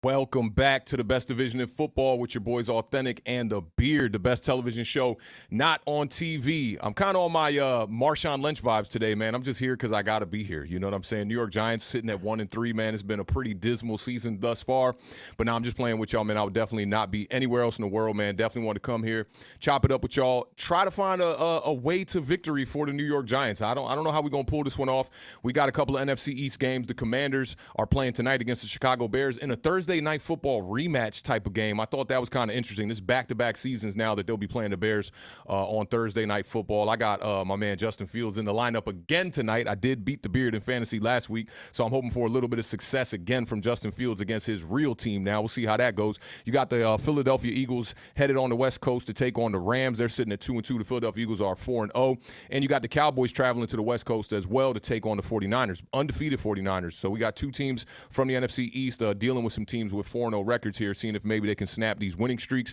Welcome back to the best division in football with your boys Awthentik and The Beard, the best television show not on TV. I'm kind of on my Marshawn Lynch vibes today, man. I'm just here because I got to be here. You know what I'm saying? New York Giants sitting at 1-3, man. It's been a pretty dismal season thus far, but now I'm just playing with y'all, man. I would definitely not be anywhere else in the world, man. Definitely want to come here, chop it up with y'all, try to find a way to victory for the New York Giants. I don't know how we're going to pull this one off. We got a couple of NFC East games. The Commanders are playing tonight against the Chicago Bears in a Thursday night football rematch type of game. I thought that was kind of interesting. This back-to-back seasons now that they'll be playing the Bears on Thursday night football. I got my man Justin Fields in the lineup again tonight. I did beat the Beard in fantasy last week, so I'm hoping for a little bit of success again from Justin Fields against his real team now. We'll see how that goes. You got the Philadelphia Eagles headed on the West Coast to take on the Rams. They're sitting at 2-2. The Philadelphia Eagles are 4-0. And you got the Cowboys traveling to the West Coast as well to take on the 49ers, undefeated 49ers. So we got two teams from the NFC East dealing with some teams with 4-0 records here, seeing if maybe they can snap these winning streaks.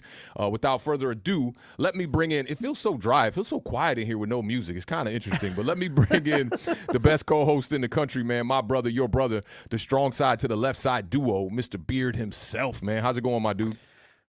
Without further ado, let me bring in, it feels so dry, it feels so quiet in here with no music. It's kind of interesting, but let me bring in the best co-host in the country, man, my brother, your brother, the strong side to the left side duo, Mr. Beard himself, man. How's it going, my dude?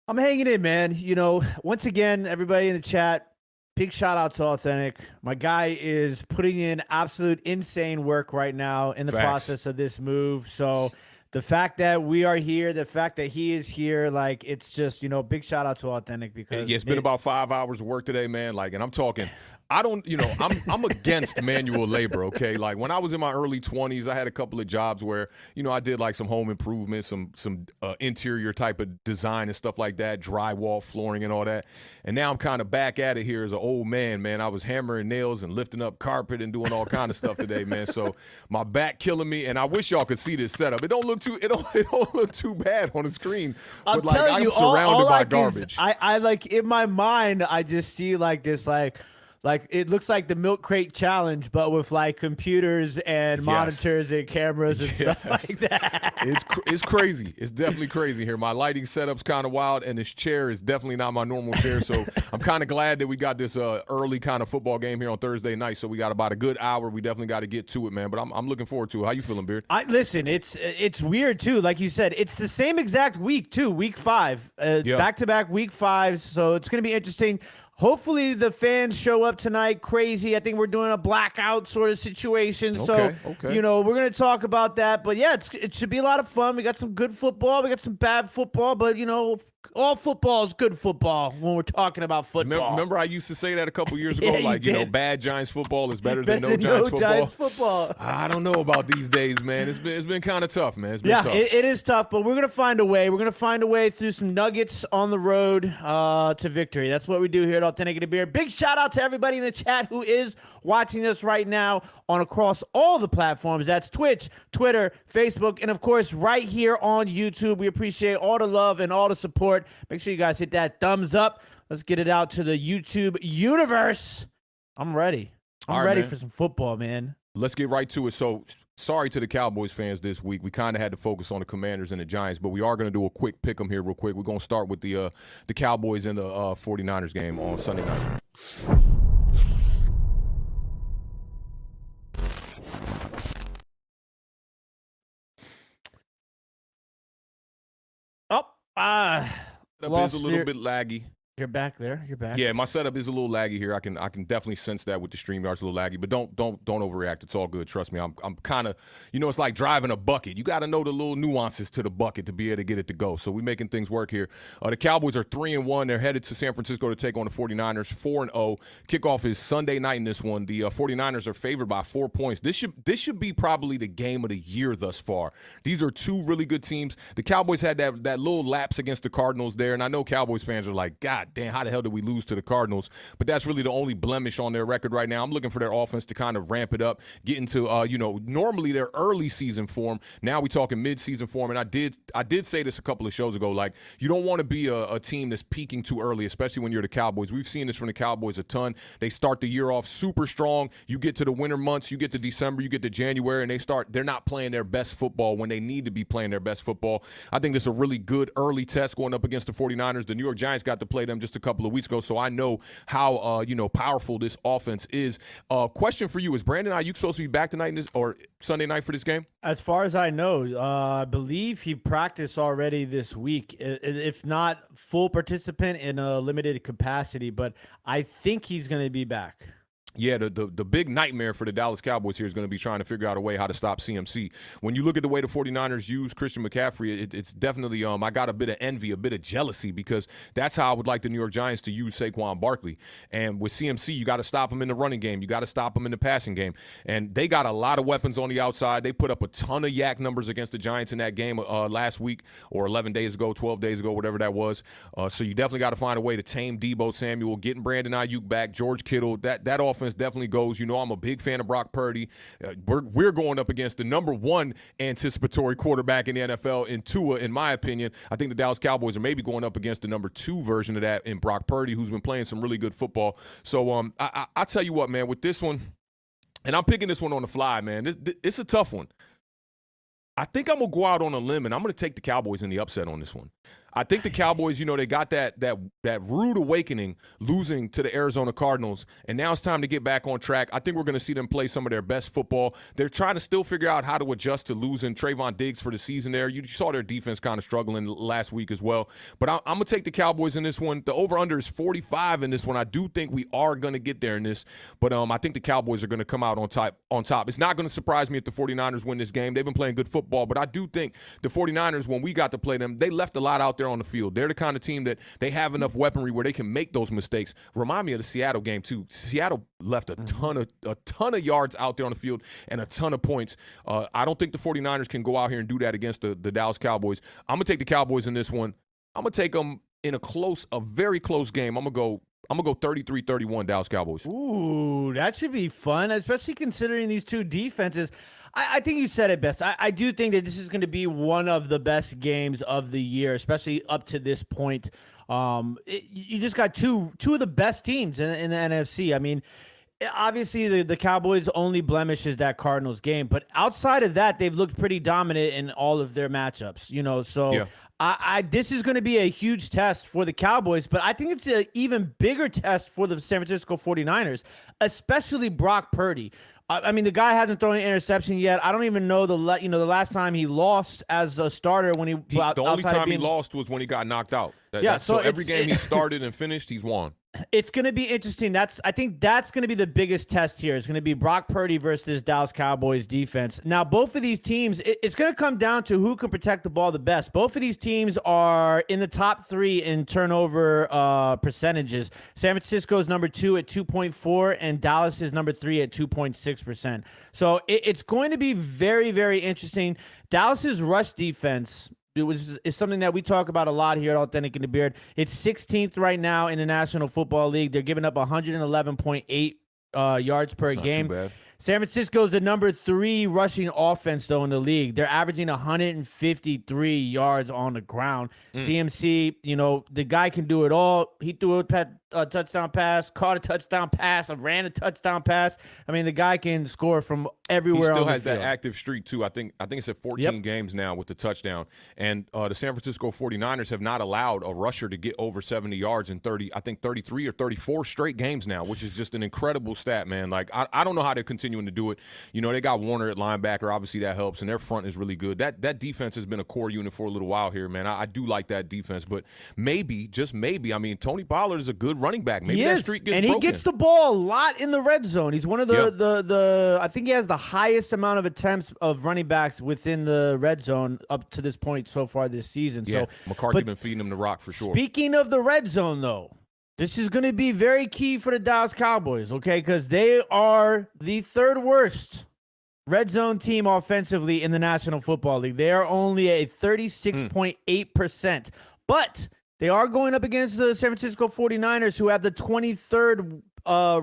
I'm hanging in, man. You know, once again, everybody in the chat, big shout out to Awthentik. My guy is putting in absolute insane work right now in the process of this move. So the fact that we are here, the fact that he is here, like, it's just, you know, big shout out to Awthentik because it's been about 5 hours of work today, man. Like, and I'm talking, I don't, you know, I'm against manual labor, okay? Like, when I was in my early 20s, I had a couple of jobs where, you know, I did like some home improvement, some interior type of design and stuff like that, drywall, flooring and all that. And now I'm kind of back at it here as an old man, man. I was hammering nails and lifting up carpet and doing all kind of stuff today, man. So my back killing me, and I wish y'all could see this setup. It don't look too bad on the screen. I'm but telling you, I'm surrounded all by I garbage. I like, in my mind, I just see like this, like it looks like the milk crate challenge, but with like computers and monitors and cameras and stuff like that. It's crazy. It's definitely crazy here. My lighting setup's kind of wild, and this chair is definitely not my normal chair. So I'm kind of glad that we got this early kind of football game here on Thursday night. So we got about a good hour. We definitely got to get to it, man. But I'm looking forward to it. How you feeling, Beard? Listen, it's weird too. Like you said, it's the same exact week too. Week 5, back-to-back week 5. So it's gonna be interesting. Hopefully the fans show up tonight crazy. I think we're doing a blackout sort of situation. So, you know, we're going to talk about that. But, yeah, it should be a lot of fun. We got some good football. We got some bad football. But, you know, all football is good football when we're talking about football. Remember I used to say that a couple years ago? Like, you know, bad Giants football is better than no Giants Giants football. I don't know about these days, man. It's been kind of tough, man. It's been tough. It is tough, but we're going to find a way. We're going to find a way through some nuggets on the road to victory. That's what we do here at Awthentik and the Beard. Big shout out to everybody in the chat who is watching us right now on across all the platforms. That's Twitch, Twitter, Facebook, and of course right here on YouTube. We appreciate all the love and all the support. Make sure you guys hit that thumbs up. Let's get it out to the YouTube universe. I'm ready. I'm ready for some football, man. Let's get right to it. So, sorry to the Cowboys fans this week. We kind of had to focus on the Commanders and the Giants, but we are going to do a quick pick 'em here real quick. We're going to start with the Cowboys and the 49ers game on Sunday night. It's a little bit laggy. You're back there. You're back. Yeah, my setup is a little laggy here. I can definitely sense that with the StreamYard's a little laggy, but don't overreact. It's all good. Trust me. I'm kind of, you know, it's like driving a bucket. You got to know the little nuances to the bucket to be able to get it to go. So we're making things work here. The Cowboys are 3-1. They're headed to San Francisco to take on the 49ers, 4-0. Kickoff is Sunday night in this one. The 49ers are favored by 4 points. This should be probably the game of the year thus far. These are two really good teams. The Cowboys had that little lapse against the Cardinals there, and I know Cowboys fans are like, God damn, how the hell did we lose to the Cardinals? But that's really the only blemish on their record right now. I'm looking for their offense to kind of ramp it up, get into, you know, normally their early season form. Now we talking mid-season form, and I did say this a couple of shows ago. Like, you don't want to be a team that's peaking too early, especially when you're the Cowboys. We've seen this from the Cowboys a ton. They start the year off super strong. You get to the winter months, you get to December, you get to January, and they're not playing their best football when they need to be playing their best football. I think this is a really good early test going up against the 49ers. The New York Giants got to play them him just a couple of weeks ago, so I know how powerful this offense is. Question for you: is Brandon Ayuk supposed to be back tonight or Sunday night for this game? As far as I know, I believe he practiced already this week, if not full participant in a limited capacity, but I think he's going to be back. Yeah, the big nightmare for the Dallas Cowboys here is going to be trying to figure out a way how to stop CMC. When you look at the way the 49ers use Christian McCaffrey, it's definitely I got a bit of envy, a bit of jealousy, because that's how I would like the New York Giants to use Saquon Barkley. And with CMC, you got to stop him in the running game. You got to stop him in the passing game. And they got a lot of weapons on the outside. They put up a ton of yak numbers against the Giants in that game last week, or 11 days ago, 12 days ago, whatever that was. So you definitely got to find a way to tame Deebo Samuel, getting Brandon Ayuk back, George Kittle. That offense definitely goes. You know, I'm a big fan of Brock Purdy. We're going up against the number one anticipatory quarterback in the NFL in Tua, in my opinion. I think the Dallas Cowboys are maybe going up against the number two version of that in Brock Purdy, who's been playing some really good football. So I tell you what, man, with this one, and I'm picking this one on the fly, man. It's a tough one. I think I'm going to go out on a limb, and I'm going to take the Cowboys in the upset on this one. I think the Cowboys, they got that rude awakening losing to the Arizona Cardinals, and now it's time to get back on track. I think we're going to see them play some of their best football. They're trying to still figure out how to adjust to losing Trayvon Diggs for the season there. You saw their defense kind of struggling last week as well. But I'm going to take the Cowboys in this one. The over-under is 45 in this one. I do think we are going to get there in this, but I think the Cowboys are going to come out on top. It's not going to surprise me if the 49ers win this game. They've been playing good football, but I do think the 49ers, when we got to play them, they left a lot out there on the field. They're the kind of team that they have enough weaponry where they can make those mistakes. Remind me of the Seattle game too. Seattle left a ton of yards out there on the field and a ton of points. I don't think the 49ers can go out here and do that against the Dallas Cowboys. I'm going to take the Cowboys in this one. I'm going to take them in a very close game. I'm going to go 33-31 Dallas Cowboys. Ooh, that should be fun, especially considering these two defenses. I think you said it best. I do think that this is going to be one of the best games of the year, especially up to this point. You just got two of the best teams in the NFC. I mean, obviously the Cowboys' only blemish is that Cardinals game, but outside of that, they've looked pretty dominant in all of their matchups. So yeah. This is going to be a huge test for the Cowboys, but I think it's an even bigger test for the San Francisco 49ers, especially Brock Purdy. I mean, the guy hasn't thrown an interception yet. I don't even know the last time he lost as a starter when the only time he lost was when he got knocked out. So every game he started and finished, he's won. It's going to be interesting. I think that's going to be the biggest test here. It's going to be Brock Purdy versus Dallas Cowboys defense. Now, both of these teams, it's going to come down to who can protect the ball the best. Both of these teams are in the top 3 in turnover percentages. San Francisco's number 2 at 2.4, and Dallas is number 3 at 2.6%. So it's going to be very, very interesting. Dallas's rush defense is something that we talk about a lot here at Authentic and the Beard. It's 16th right now in the National Football League. They're giving up 111.8 yards per game. Too bad. San Francisco's the number 3 rushing offense, though, in the league. They're averaging 153 yards on the ground. CMC, the guy can do it all. He threw a touchdown pass, caught a touchdown pass, ran a touchdown pass. I mean, the guy can score from everywhere. He still has that active streak too. I think it's at 14 games now with the touchdown. And the San Francisco 49ers have not allowed a rusher to get over 70 yards in 33 or 34 straight games now, which is just an incredible stat, man. Like I don't know how they're continuing to do it. They got Warner at linebacker. Obviously that helps, and their front is really good. That defense has been a core unit for a little while here, man. I do like that defense, but maybe, just maybe, I mean, Tony Pollard is a good running back. Maybe that streak gets broken. He gets the ball a lot in the red zone. He's one of the I think he has the highest amount of attempts of running backs within the red zone up to this point so far this season. Yeah, so McCarthy been feeding him the rock for sure. Speaking of the red zone, though, this is going to be very key for the Dallas Cowboys, okay? Because they are the 3rd worst red zone team offensively in the National Football League. They are only a 36.8%. But they are going up against the San Francisco 49ers, who have the 23rd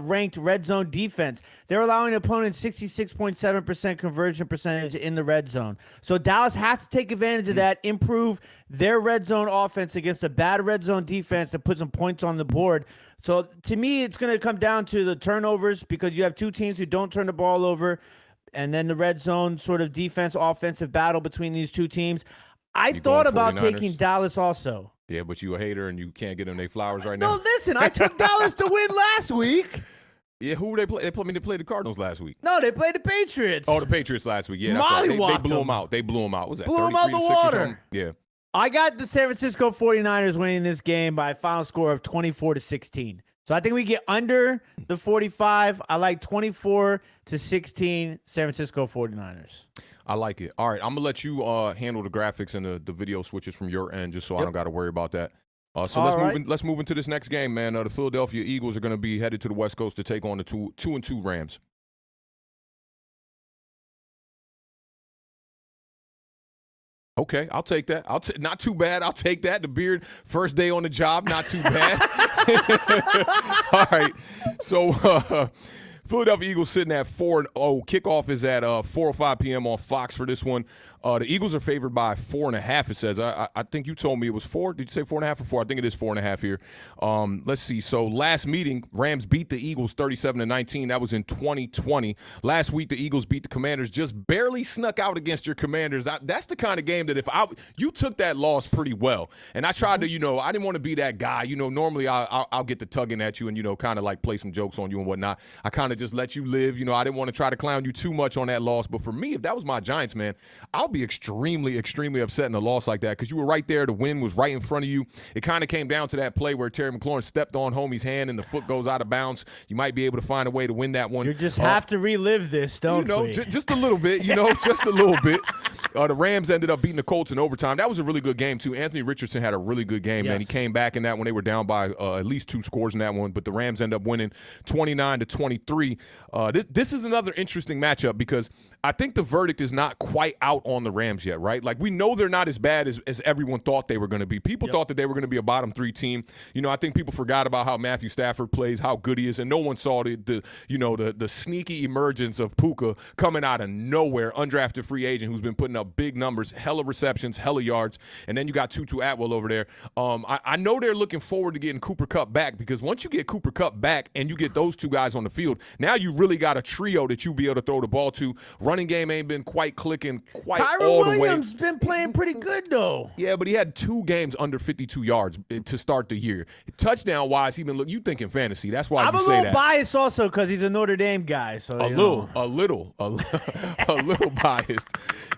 ranked red zone defense. They're allowing opponents 66.7% conversion percentage in the red zone. So Dallas has to take advantage of that, improve their red zone offense against a bad red zone defense to put some points on the board. So to me, it's going to come down to the turnovers, because you have two teams who don't turn the ball over, and then the red zone sort of defense-offensive battle between these two teams. I thought about taking Dallas also. Yeah, but you a hater and you can't get them their flowers right No, now. listen, I took Dallas to win last week. Yeah, who they play? They played the Cardinals last week. No, they played the Patriots. Oh, the Patriots last week. Yeah, that's right. They Mollywopped blew them them. out. They blew them out. What was that Blew 'em out 33 the to 6 or water. something? Yeah. I got the San Francisco 49ers winning this game by a final score of 24-16. So I think we get under the 45. I like 24-16 San Francisco 49ers. I like it. All right, I'm going to let you handle the graphics and the video switches from your end just so I don't got to worry about that. So let's move into this next game, man. The Philadelphia Eagles are going to be headed to the West Coast to take on the 2-2 Rams. Okay, I'll take that. Not too bad. I'll take that. The beard, first day on the job, not too bad. All right. So Philadelphia Eagles sitting at 4-0. Kickoff is at 4:05 p.m. on Fox for this one. The Eagles are favored by 4.5. It says. I think you told me it was 4. Did you say 4.5 or 4? I think it is 4.5 here. Let's see. So last meeting, Rams beat the Eagles 37-19. That was in 2020. Last week, the Eagles beat the Commanders. Just barely snuck out against your Commanders. That's the kind of game that you took that loss pretty well. And I tried to, I didn't want to be that guy. Normally I'll get to tugging at you and kind of like play some jokes on you and whatnot. I kind of just let you live. I didn't want to try to clown you too much on that loss. But for me, if that was my Giants, man, I'll be extremely, extremely upset in a loss like that because you were right there. The win was right in front of you. It kind of came down to that play where Terry McLaurin stepped on homie's hand and the foot goes out of bounds. You might be able to find a way to win that one. You just have to relive this, don't you? Just a little bit, just a little bit. The Rams ended up beating the Colts in overtime. That was a really good game, too. Anthony Richardson had a really good game, man. He came back in that one. They were down by at least 2 scores in that one, but the Rams end up winning 29-23. This is another interesting matchup because I think the verdict is not quite out on the Rams yet, right? Like, we know they're not as bad as everyone thought they were going to be. People thought that they were going to be a bottom 3 team. I think people forgot about how Matthew Stafford plays, how good he is, and no one saw the sneaky emergence of Puka coming out of nowhere, undrafted free agent who's been putting up big numbers, hella receptions, hella yards, and then you got Tutu Atwell over there. I know they're looking forward to getting Cooper Kupp back because once you get Cooper Kupp back and you get those 2 guys on the field, now you really got a trio that you'll be able to throw the ball to. Running game ain't been quite clicking quite all the way. Williams been playing pretty good, though. Yeah, but he had 2 games under 52 yards to start the year. Touchdown-wise, you thinking fantasy. That's why I'm you say that. I'm a little biased also because he's a Notre Dame guy. So a little biased.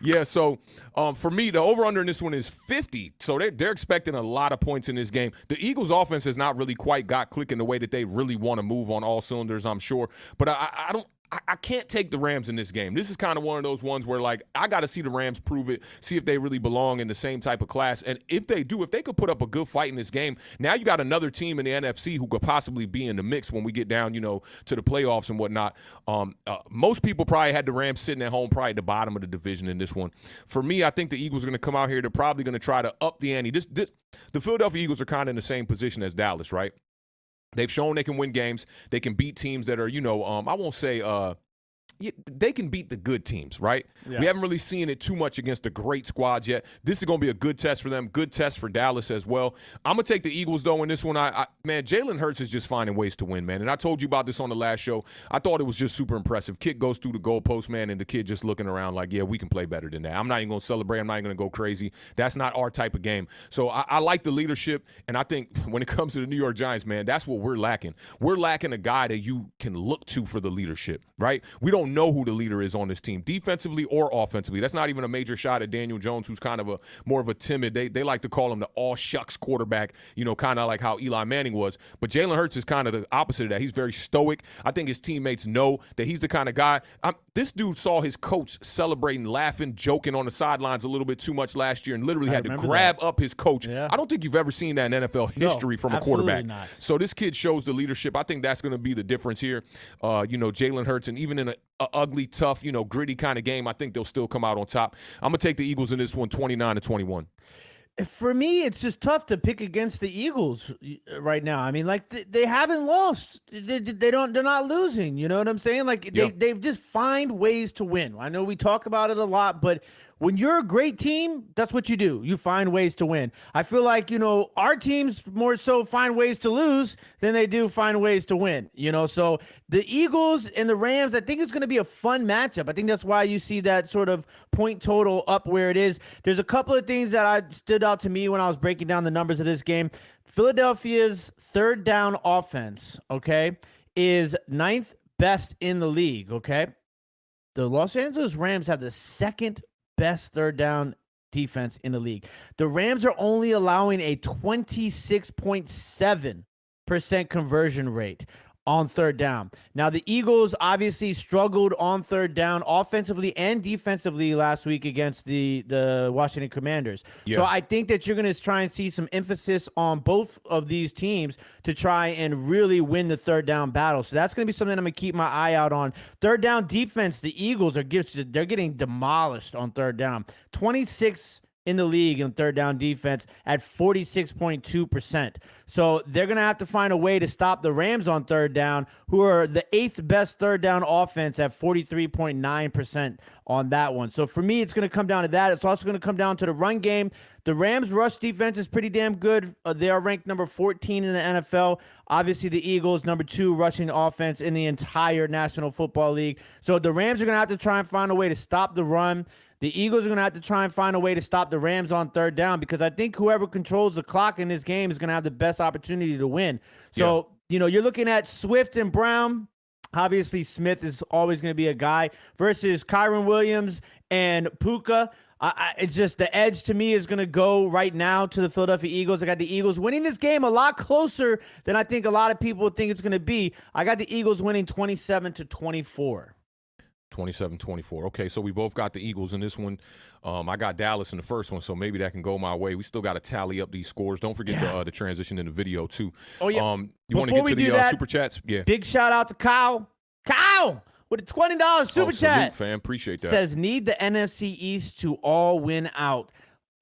Yeah, so for me, the over-under in this one is 50. So they're expecting a lot of points in this game. The Eagles' offense has not really quite got clicking the way that they really want to move on all cylinders, I'm sure. But I can't take the Rams in this game. This is kind of one of those ones where, like, I got to see the Rams prove it, see if they really belong in the same type of class. And if they do, if they could put up a good fight in this game, now you got another team in the NFC who could possibly be in the mix when we get down, to the playoffs and whatnot. Most people probably had the Rams sitting at home, probably at the bottom of the division in this one. For me, I think the Eagles are going to come out here. They're probably going to try to up the ante. The Philadelphia Eagles are kind of in the same position as Dallas, right? They've shown they can win games. They can beat teams that are, I won't say they can beat the good teams, right? Yeah. We haven't really seen it too much against the great squads yet. This is going to be a good test for them, good test for Dallas as well. I'm going to take the Eagles, though, in this one. Man, Jalen Hurts is just finding ways to win, man. And I told you about this on the last show. I thought it was just super impressive. Kid goes through the goalpost, man, and the kid just looking around like, yeah, we can play better than that. I'm not even going to celebrate. I'm not even going to go crazy. That's not our type of game. So I like the leadership, and I think when it comes to the New York Giants, man, that's what we're lacking. We're lacking a guy that you can look to for the leadership, right? We don't know who the leader is on this team, defensively or offensively. That's not even a major shot at Daniel Jones, who's kind of more of a timid. They like to call him the all-shucks quarterback, kind of like how Eli Manning was. But Jalen Hurts is kind of the opposite of that. He's very stoic. I think his teammates know that he's the kind of guy. This dude saw his coach celebrating, laughing, joking on the sidelines a little bit too much last year and literally had to grab up his coach. Yeah. I don't think you've ever seen that in NFL history from a quarterback. Not. So this kid shows the leadership. I think that's going to be the difference here. Jalen Hurts, and even in a ugly, tough, gritty kind of game, I think they'll still come out on top. I'm going to take the Eagles in this one, 29-21. For me, it's just tough to pick against the Eagles right now. I mean, like they haven't lost. They're not losing. You know what I'm saying? Like they've just find ways to win. I know we talk about it a lot, but when you're a great team, that's what you do. You find ways to win. I feel like, our teams more so find ways to lose than they do find ways to win. So the Eagles and the Rams, I think it's going to be a fun matchup. I think that's why you see that sort of point total up where it is. There's a couple of things that stood out to me when I was breaking down the numbers of this game. Philadelphia's third down offense, okay, is 9th best in the league, okay? The Los Angeles Rams have the second best third down defense in the league. The Rams are only allowing a 26.7% conversion rate on third down. Now, the Eagles obviously struggled on third down offensively and defensively last week against the Washington Commanders. Yeah. So I think that you're going to try and see some emphasis on both of these teams to try and really win the third down battle. So that's going to be something I'm going to keep my eye out on. Third down defense, the Eagles they're getting demolished on third down. 26 in the league in third down defense at 46.2%. So they're going to have to find a way to stop the Rams on third down, who are the 8th best third down offense at 43.9% on that one. So for me, it's going to come down to that. It's also going to come down to the run game. The Rams' rush defense is pretty damn good. They are ranked number 14 in the NFL. Obviously, the Eagles, number 2 rushing offense in the entire National Football League. So the Rams are going to have to try and find a way to stop the run. The Eagles are going to have to try and find a way to stop the Rams on third down because I think whoever controls the clock in this game is going to have the best opportunity to win. So, you're looking at Swift and Brown. Obviously, Smith is always going to be a guy versus Kyron Williams and Puka. It's just the edge to me is going to go right now to the Philadelphia Eagles. I got the Eagles winning this game a lot closer than I think a lot of people think it's going to be. I got the Eagles winning 27-24. 27-24. Okay, so we both got the Eagles in this one. I got Dallas in the first one, so maybe that can go my way. We still got to tally up these scores. Don't forget the transition in the video, too. Oh, yeah. You want to get to the Super Chats? Yeah. Big shout-out to Kyle. Kyle with a $20 Super Chat. Salute, fam. Appreciate that. Says, need the NFC East to all win out.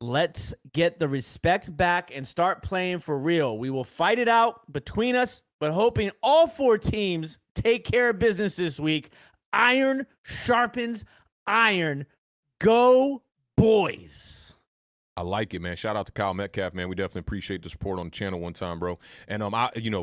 Let's get the respect back and start playing for real. We will fight it out between us, but hoping all 4 teams take care of business this week. Iron sharpens iron. Go, boys. I like it, man. Shout out to Kyle Metcalf, man. We definitely appreciate the support on the channel one time, bro. And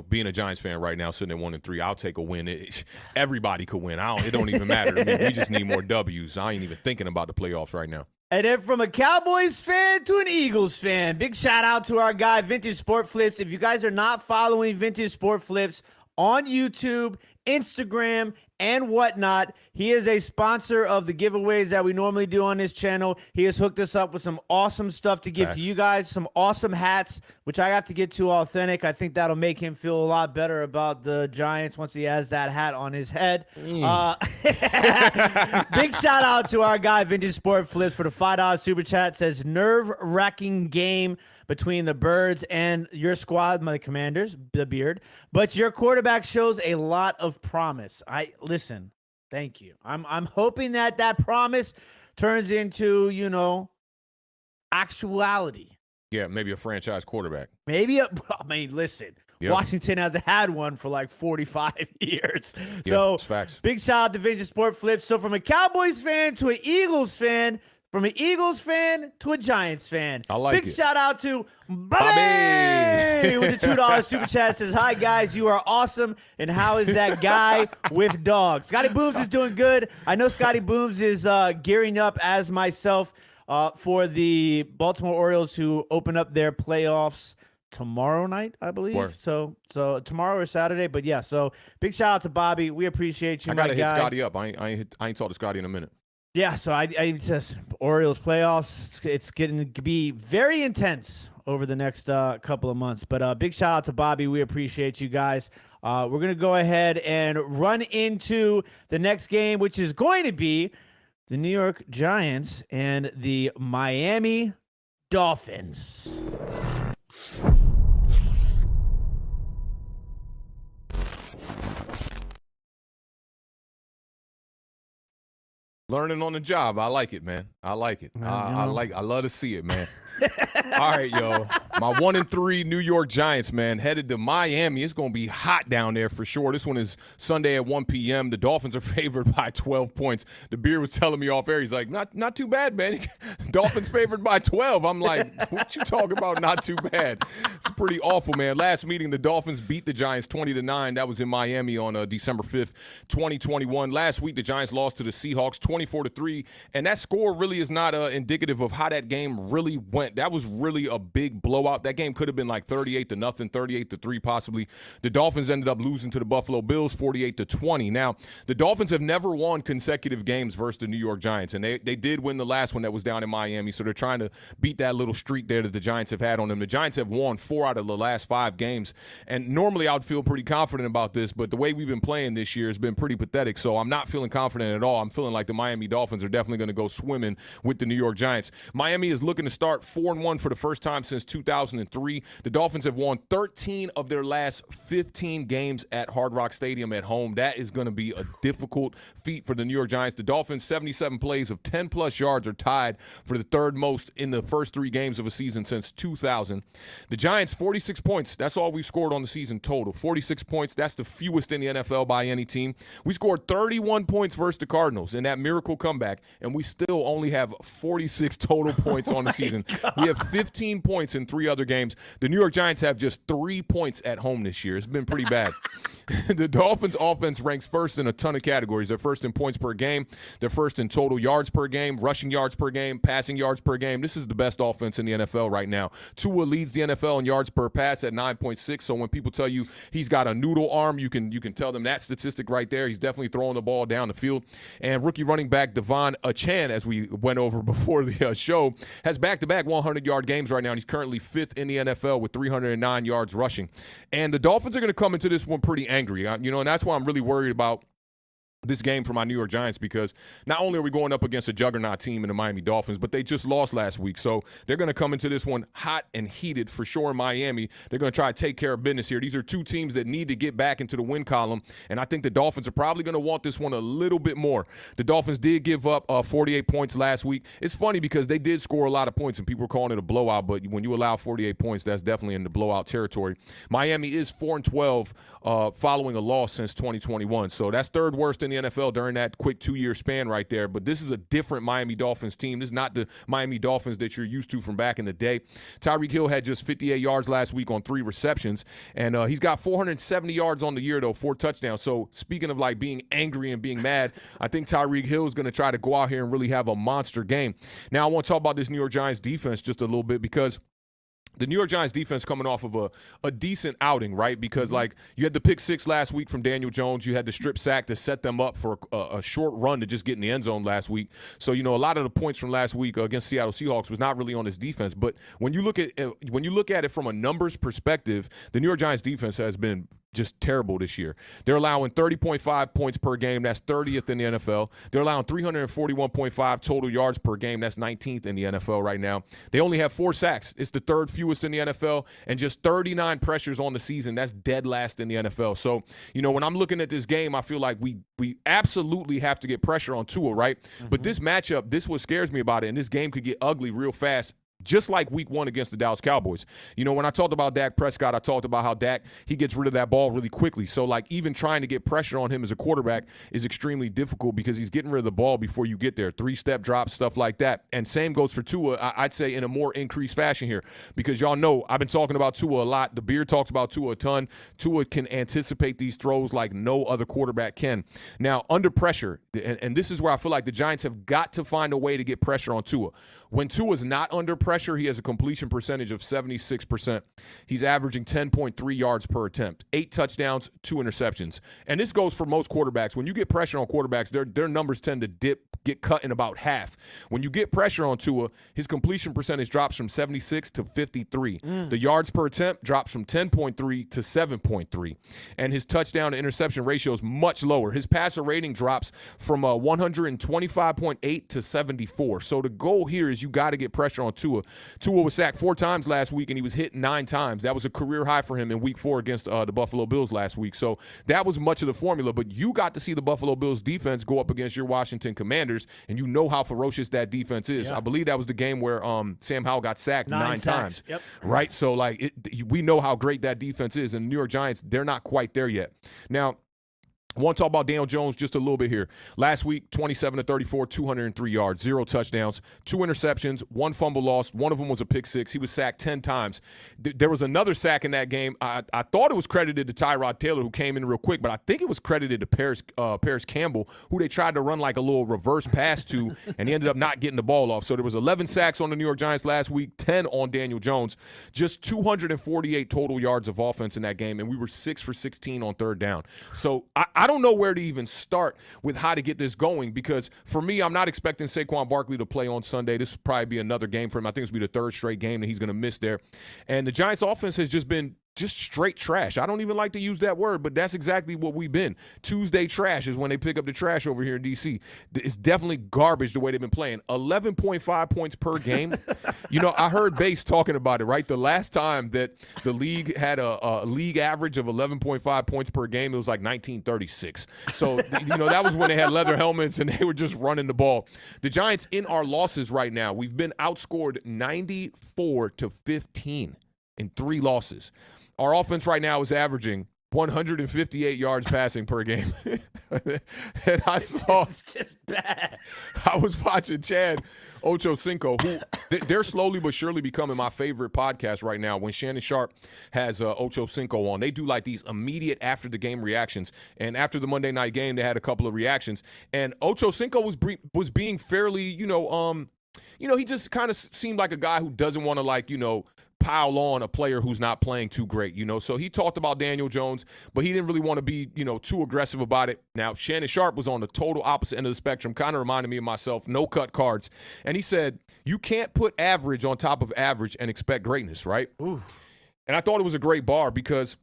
being a Giants fan right now, sitting at 1-3, I'll take a win. Everybody could win. It don't even matter to me. We just need more W's. I ain't even thinking about the playoffs right now. And then from a Cowboys fan to an Eagles fan, big shout out to our guy, Vintage Sport Flips. If you guys are not following Vintage Sport Flips on YouTube, Instagram, and whatnot, he is a sponsor of the giveaways that we normally do on this channel. He has hooked us up with some awesome stuff to give to you guys, some awesome hats, which I have to get to Awthentik. I think that'll make him feel a lot better about the Giants once he has that hat on his head. Big shout out to our guy, Vintage Sport Flips, for the $5 Super Chat. Says, nerve-wracking game between the Birds and your squad, my Commanders, the Beard. But your quarterback shows a lot of promise. Listen, thank you. I'm hoping that promise turns into, actuality. Yeah, maybe a franchise quarterback. Listen. Yep. Washington hasn't had one for like 45 years. So, facts. Big shout out to Vintage Sport Flips. So, from a Cowboys fan to an Eagles fan, from an Eagles fan to a Giants fan. I like it. Big shout out to Bobby with the $2 Super Chat. Says, hi, guys. You are awesome. And how is that guy with dogs? Scotty Booms is doing good. I know Scotty Booms is gearing up as myself for the Baltimore Orioles, who open up their playoffs tomorrow night, I believe. Word. So tomorrow or Saturday. But yeah, so big shout out to Bobby. We appreciate you. I gotta hit Scotty up. I ain't talked to Scotty in a minute. Yeah, so I just Orioles playoffs. It's getting to be very intense over the next couple of months. But big shout out to Bobby. We appreciate you guys. We're gonna go ahead and run into the next game, which is going to be the New York Giants and the Miami Dolphins. Learning on the job. I like it, man. I like it. I love to see it, man. All right, yo. My 1-3 New York Giants, man, headed to Miami. It's going to be hot down there for sure. This one is Sunday at 1 p.m. The Dolphins are favored by 12 points. The beer was telling me off air. He's like, not too bad, man. Dolphins favored by 12. I'm like, what you talking about? Not too bad. It's pretty awful, man. Last meeting, the Dolphins beat the Giants 20-9. That was in Miami on December 5th, 2021. Last week, the Giants lost to the Seahawks 24-3. And that score really is not indicative of how that game really went. that was really a big blowout. That game could have been like 38-0, 38-3 possibly. The Dolphins ended up losing to the Buffalo Bills 48-20. Now, the Dolphins have never won consecutive games versus the New York Giants, and they did win the last one that was down in Miami, so they're trying to beat that little streak there that the Giants have had on them. The Giants have won 4 out of the last 5 games, and normally I would feel pretty confident about this, but the way we've been playing this year has been pretty pathetic, so I'm not feeling confident at all. I'm feeling like the Miami Dolphins are definitely going to go swimming with the New York Giants. Miami is looking to start 4-1 for the first time since 2003. The Dolphins have won 13 of their last 15 games at Hard Rock Stadium at home. That is going to be a difficult feat for the New York Giants. The Dolphins' 77 plays of 10-plus yards are tied for the third most in the first 3 games of a season since 2000. The Giants, 46 points. That's all we've scored on the season total. 46 points. That's the fewest in the NFL by any team. We scored 31 points versus the Cardinals in that miracle comeback, and we still only have 46 total points on the season. God. We have 15 points in 3 other games. The New York Giants have just 3 points at home this year. It's been pretty bad. The Dolphins' offense ranks first in a ton of categories. They're first in points per game. They're first in total yards per game, rushing yards per game, passing yards per game. This is the best offense in the NFL right now. Tua leads the NFL in yards per pass at 9.6. So when people tell you he's got a noodle arm, you can tell them that statistic right there. He's definitely throwing the ball down the field. And rookie running back Devon Achane, as we went over before the show, has back-to-back 100-yard games right now, and he's currently 5th in the NFL with 309 yards rushing. And the Dolphins are going to come into this one pretty angry, and that's why I'm really worried about this game for my New York Giants, because not only are we going up against a juggernaut team in the Miami Dolphins, but they just lost last week. So they're going to come into this one hot and heated for sure in Miami. They're going to try to take care of business here. These are 2 teams that need to get back into the win column, and I think the Dolphins are probably going to want this one a little bit more. The Dolphins did give up 48 points last week. It's funny because they did score a lot of points, and people are calling it a blowout, but when you allow 48 points, that's definitely in the blowout territory. Miami is 4-12 following a loss since 2021, so that's 3rd worst in the NFL during that quick 2-year span right there. But this is a different Miami Dolphins team. This is not the Miami Dolphins that you're used to from back in the day. Tyreek Hill had just 58 yards last week on 3 receptions, and he's got 470 yards on the year, though, 4 touchdowns. So speaking of like being angry and being mad, I think Tyreek Hill is going to try to go out here and really have a monster game. Now I want to talk about this New York Giants defense just a little bit, because the New York Giants defense coming off of a decent outing, right? Because, like, you had the pick 6 last week from Daniel Jones. You had the strip sack to set them up for a short run to just get in the end zone last week. So, a lot of the points from last week against Seattle Seahawks was not really on this defense. But when you look at it from a numbers perspective, the New York Giants defense has been just terrible this year. They're allowing 30.5 points per game. That's 30th in the NFL. They're allowing 341.5 total yards per game. That's 19th in the NFL right now. They only have 4 sacks. It's the 3rd fewest in the NFL, and just 39 pressures on the season. That's dead last in the NFL. So, when I'm looking at this game, I feel like we absolutely have to get pressure on Tua, right? But this matchup, this what scares me about it, and this game could get ugly real fast, just like week 1 against the Dallas Cowboys. When I talked about Dak Prescott, I talked about how Dak, he gets rid of that ball really quickly. So, like, even trying to get pressure on him as a quarterback is extremely difficult because he's getting rid of the ball before you get there. 3-step drops, stuff like that. And same goes for Tua, I'd say, in a more increased fashion here, because y'all know I've been talking about Tua a lot. The Beard talks about Tua a ton. Tua can anticipate these throws like no other quarterback can. Now, under pressure, and this is where I feel like the Giants have got to find a way to get pressure on Tua. When Tua's not under pressure, he has a completion percentage of 76%. He's averaging 10.3 yards per attempt, 8 touchdowns, 2 interceptions. And this goes for most quarterbacks. When you get pressure on quarterbacks, their numbers tend to get cut in about half. When you get pressure on Tua, his completion percentage drops from 76 to 53. The yards per attempt drops from 10.3 to 7.3. And his touchdown to interception ratio is much lower. His passer rating drops from 125.8 to 74. So the goal here is you got to get pressure on Tua. Tua was sacked 4 times last week, and he was hit 9 times. That was a career high for him in week 4 against the Buffalo Bills last week. So that was much of the formula, but you got to see the Buffalo Bills defense go up against your Washington Commanders, and you know how ferocious that defense is. Yeah. I believe that was the game where Sam Howell got sacked 9 times. Yep. Right? So, like, we know how great that defense is, and the New York Giants, they're not quite there yet. Now, I want to talk about Daniel Jones just a little bit here. Last week, 27 to 34, 203 yards, 0 touchdowns, 2 interceptions, 1 fumble lost. One of them was a pick six. He was sacked 10 times. There was another sack in that game. I thought it was credited to Tyrod Taylor, who came in real quick, but I think it was credited to Paris Campbell, who they tried to run like a little reverse pass to, and he ended up not getting the ball off. So there was 11 sacks on the New York Giants last week, 10 on Daniel Jones, just 248 total yards of offense in that game, and we were 6 for 16 on third down. So I don't know where to even start with how to get this going, because for me, I'm not expecting Saquon Barkley to play on Sunday. This will probably be another game for him. I think it's going to be the 3rd straight game that he's going to miss there. And the Giants offense has just been straight trash. I don't even like to use that word, but that's exactly what we've been. Tuesday trash is when they pick up the trash over here in D.C. It's definitely garbage the way they've been playing. 11.5 points per game. I heard Bass talking about it, right? The last time that the league had a league average of 11.5 points per game, it was like 1936. So, that was when they had leather helmets and they were just running the ball. The Giants, in our losses right now, we've been outscored 94 to 15 in 3 losses. Our offense right now is averaging 158 yards passing per game. And I saw, It's just bad. I was watching Chad Ochocinco, who they're slowly but surely becoming my favorite podcast right now. When Shannon Sharp has Ochocinco on, they do like these immediate after the game reactions. And after the Monday night game, they had a couple of reactions. And Ochocinco was being fairly, he just kind of seemed like a guy who doesn't want to pile on a player who's not playing too great, So he talked about Daniel Jones, but he didn't really want to be, too aggressive about it. Now, Shannon Sharp was on the total opposite end of the spectrum, kind of reminded me of myself, no cut cards. And he said, you can't put average on top of average and expect greatness, right? Ooh. And I thought it was a great bar, because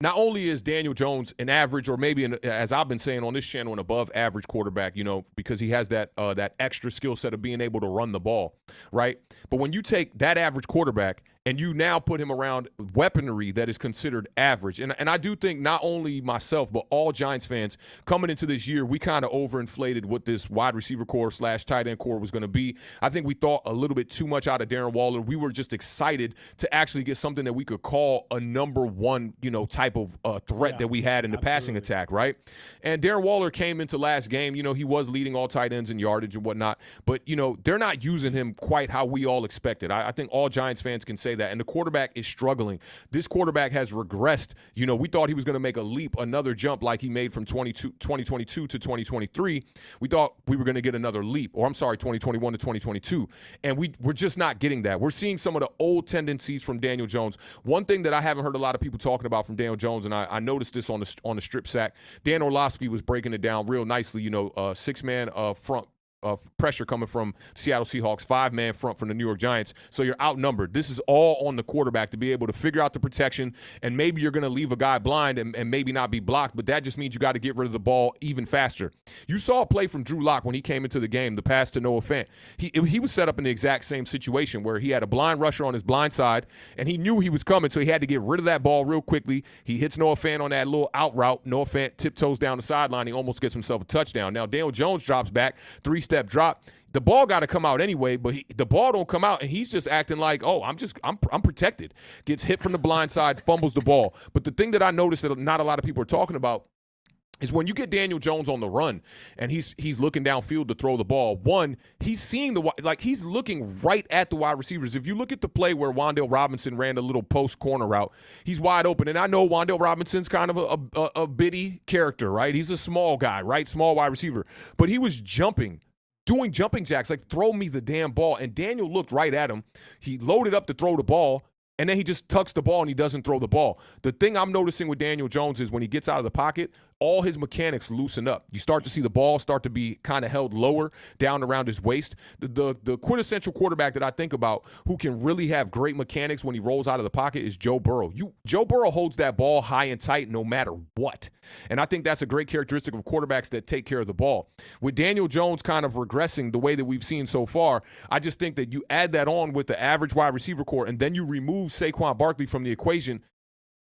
not only is Daniel Jones an average, or maybe as I've been saying on this channel, an above average quarterback, because he has that extra skill set of being able to run the ball, right? But when you take that average quarterback and you now put him around weaponry that is considered average, and I do think not only myself, but all Giants fans coming into this year, we kind of overinflated what this wide receiver core / tight end core was going to be. I think we thought a little bit too much out of Darren Waller. We were just excited to actually get something that we could call a number one, type of threat that we had in the passing attack, right? And Darren Waller came into last game, he was leading all tight ends in yardage and whatnot, but, they're not using him quite how we all expected. I think all Giants fans can say that. And the quarterback is struggling. This quarterback has regressed. We thought he was going to make a leap, another jump like he made from 2022 to 2023. We thought we were going to get another leap, 2021 to 2022. And we're just not getting that. We're seeing some of the old tendencies from Daniel Jones. One thing that I haven't heard a lot of people talking about from Daniel Jones, and I noticed this on the strip sack, Dan Orlovsky was breaking it down real nicely, 6-man front pressure coming from Seattle Seahawks, 5-man front from the New York Giants. So you're outnumbered. This is all on the quarterback to be able to figure out the protection, and maybe you're going to leave a guy blind and maybe not be blocked, but that just means you got to get rid of the ball even faster. You saw a play from Drew Lock when he came into the game, the pass to Noah Fant. He was set up in the exact same situation where he had a blind rusher on his blind side, and he knew he was coming, so he had to get rid of that ball real quickly. He hits Noah Fant on that little out route. Noah Fant tiptoes down the sideline. He almost gets himself a touchdown. Now, Daniel Jones drops back, 3-step drop. The ball got to come out anyway, but the ball don't come out, and he's just acting like, oh, I'm protected. Gets hit from the blind side, fumbles the ball. But the thing that I noticed that not a lot of people are talking about is when you get Daniel Jones on the run and he's looking downfield to throw the ball, one, he's seeing he's looking right at the wide receivers. If you look at the play where Wan'Dale Robinson ran a little post corner route, he's wide open. And I know Wan'Dale Robinson's kind of a bitty character, right? He's a small guy, right? Small wide receiver. But he was doing jumping jacks, like, throw me the damn ball. And Daniel looked right at him. He loaded up to throw the ball, and then he just tucks the ball and he doesn't throw the ball. The thing I'm noticing with Daniel Jones is when he gets out of the pocket, all his mechanics loosen up. You start to see the ball start to be kind of held lower down around his waist. The quintessential quarterback that I think about who can really have great mechanics when he rolls out of the pocket is Joe Burrow. Joe Burrow holds that ball high and tight no matter what. And I think that's a great characteristic of quarterbacks that take care of the ball. With Daniel Jones kind of regressing the way that we've seen so far, I just think that you add that on with the average wide receiver core, and then you remove Saquon Barkley from the equation,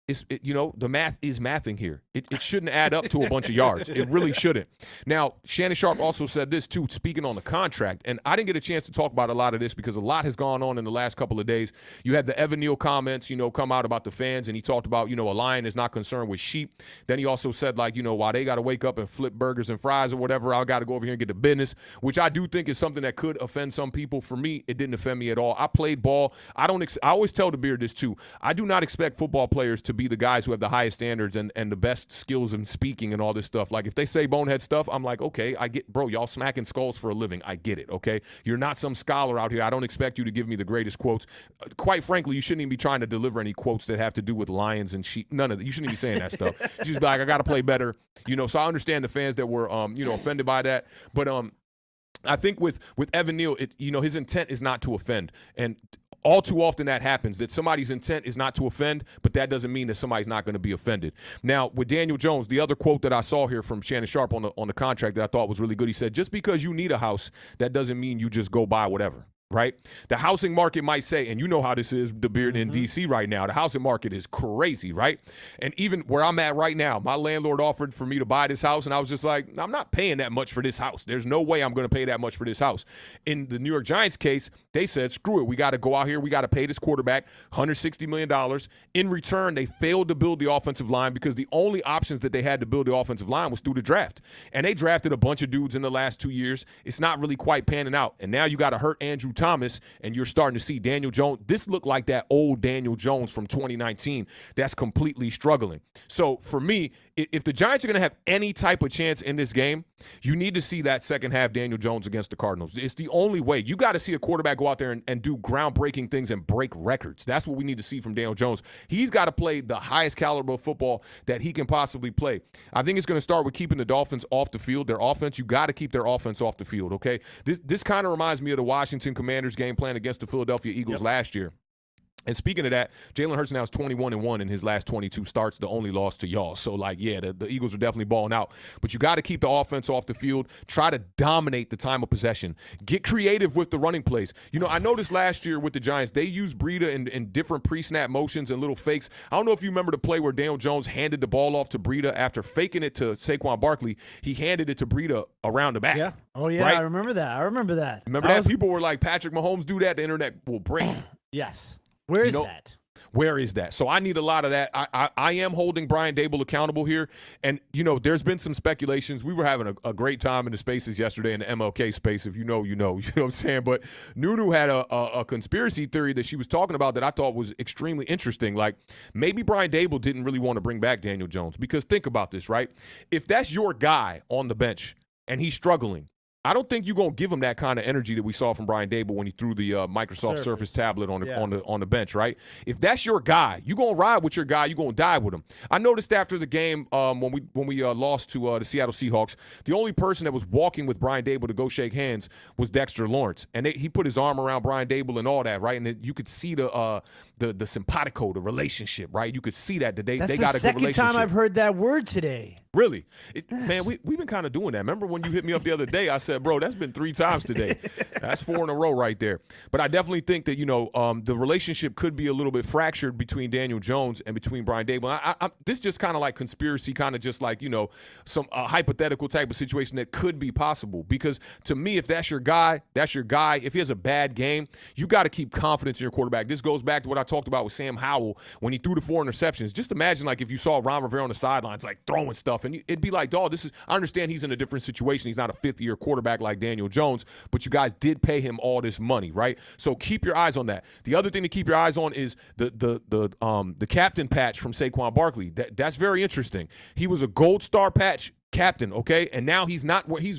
the math is mathing here. It shouldn't add up to a bunch of yards. It really shouldn't. Now, Shannon Sharpe also said this too, speaking on the contract, and I didn't get a chance to talk about a lot of this because a lot has gone on in the last couple of days. You had the Evan Neal comments, come out about the fans, and he talked about, a lion is not concerned with sheep. Then he also said, like, while they got to wake up and flip burgers and fries or whatever, I got to go over here and get the business, which I do think is something that could offend some people. For me, it didn't offend me at all. I played ball. I always tell the Beard this too. I do not expect football players to be the guys who have the highest standards and the best skills in speaking and all this stuff. Like, if they say bonehead stuff, I'm like, okay, I get, bro, y'all smacking skulls for a living. I get it, okay? You're not some scholar out here. I don't expect you to give me the greatest quotes. Quite frankly, you shouldn't even be trying to deliver any quotes that have to do with lions and sheep. None of that. You shouldn't even be saying that stuff. You just be like, I got to play better. So I understand the fans that were, offended by that. But I think with Evan Neal, his intent is not to offend. And all too often that happens, that somebody's intent is not to offend, but that doesn't mean that somebody's not going to be offended. Now, with Daniel Jones, the other quote that I saw here from Shannon Sharpe on the contract that I thought was really good, he said, just because you need a house, that doesn't mean you just go buy whatever. Right? The housing market might say, and you know how this is, the Beard in D.C. right now, the housing market is crazy, right? And even where I'm at right now, my landlord offered for me to buy this house, and I was just like, I'm not paying that much for this house. There's no way I'm going to pay that much for this house. In the New York Giants case, they said, screw it. We got to go out here. We got to pay this quarterback $160 million. In return, they failed to build the offensive line because the only options that they had to build the offensive line was through the draft. And they drafted a bunch of dudes in the last 2 years. It's not really quite panning out. And now you got to hurt Andrew Thomas, and you're starting to see Daniel Jones. This looked like that old Daniel Jones from 2019 that's completely struggling. So for me, if the Giants are going to have any type of chance in this game, you need to see that second half Daniel Jones against the Cardinals. It's the only way. You got to see a quarterback go out there and do groundbreaking things and break records. That's what we need to see from Daniel Jones. He's got to play the highest caliber of football that he can possibly play. I think it's going to start with keeping the Dolphins off the field. Their offense, you got to keep their offense off the field, okay? This kind of reminds me of the Washington Commanders game plan against the Philadelphia Eagles last year. And speaking of that, Jalen Hurts now is 21-1 in his last 22 starts, the only loss to y'all. So, the Eagles are definitely balling out. But you got to keep the offense off the field. Try to dominate the time of possession. Get creative with the running plays. I noticed last year with the Giants, they used Breida in different pre-snap motions and little fakes. I don't know if you remember the play where Daniel Jones handed the ball off to Breida after faking it to Saquon Barkley. He handed it to Breida around the back. Yeah. Oh, yeah. Right? I remember that. Remember that? People were like, Patrick Mahomes do that, the internet will break. Yes. Where is that? Where is that? So I need a lot of that. I am holding Brian Daboll accountable here. And, there's been some speculations. We were having a great time in the spaces yesterday in the MLK space. If you know, you know. You know what I'm saying? But Nunu had a conspiracy theory that she was talking about that I thought was extremely interesting. Like, maybe Brian Daboll didn't really want to bring back Daniel Jones. Because think about this, right? If that's your guy on the bench and he's struggling, I don't think you're going to give him that kind of energy that we saw from Brian Daboll when he threw the Microsoft Surface tablet on the bench, right? If that's your guy, you're going to ride with your guy. You're going to die with him. I noticed after the game when we lost to the Seattle Seahawks, the only person that was walking with Brian Daboll to go shake hands was Dexter Lawrence, and he put his arm around Brian Daboll and all that, right? And you could see the simpatico, the relationship, right? You could see that they got a good relationship. That's the second time I've heard that word today. Really? Man, we've been kind of doing that. Remember when you hit me up the other day, I said, bro, that's been 3 times today. That's 4 in a row right there. But I definitely think that, the relationship could be a little bit fractured between Daniel Jones and between Brian Daboll. This just kind of like conspiracy, kind of just like, some hypothetical type of situation that could be possible. Because to me, if that's your guy, that's your guy. If he has a bad game, you got to keep confidence in your quarterback. This goes back to what I talked about with Sam Howell when he threw the 4 interceptions. Just imagine like if you saw Ron Rivera on the sidelines like throwing stuff, and it'd be like, dog, I understand he's in a different situation. He's not a 5th-year quarterback like Daniel Jones, but you guys did pay him all this money, right? So keep your eyes on that. The other thing to keep your eyes on is the captain patch from Saquon Barkley. That's very interesting. He was a gold star patch captain, okay? And now he's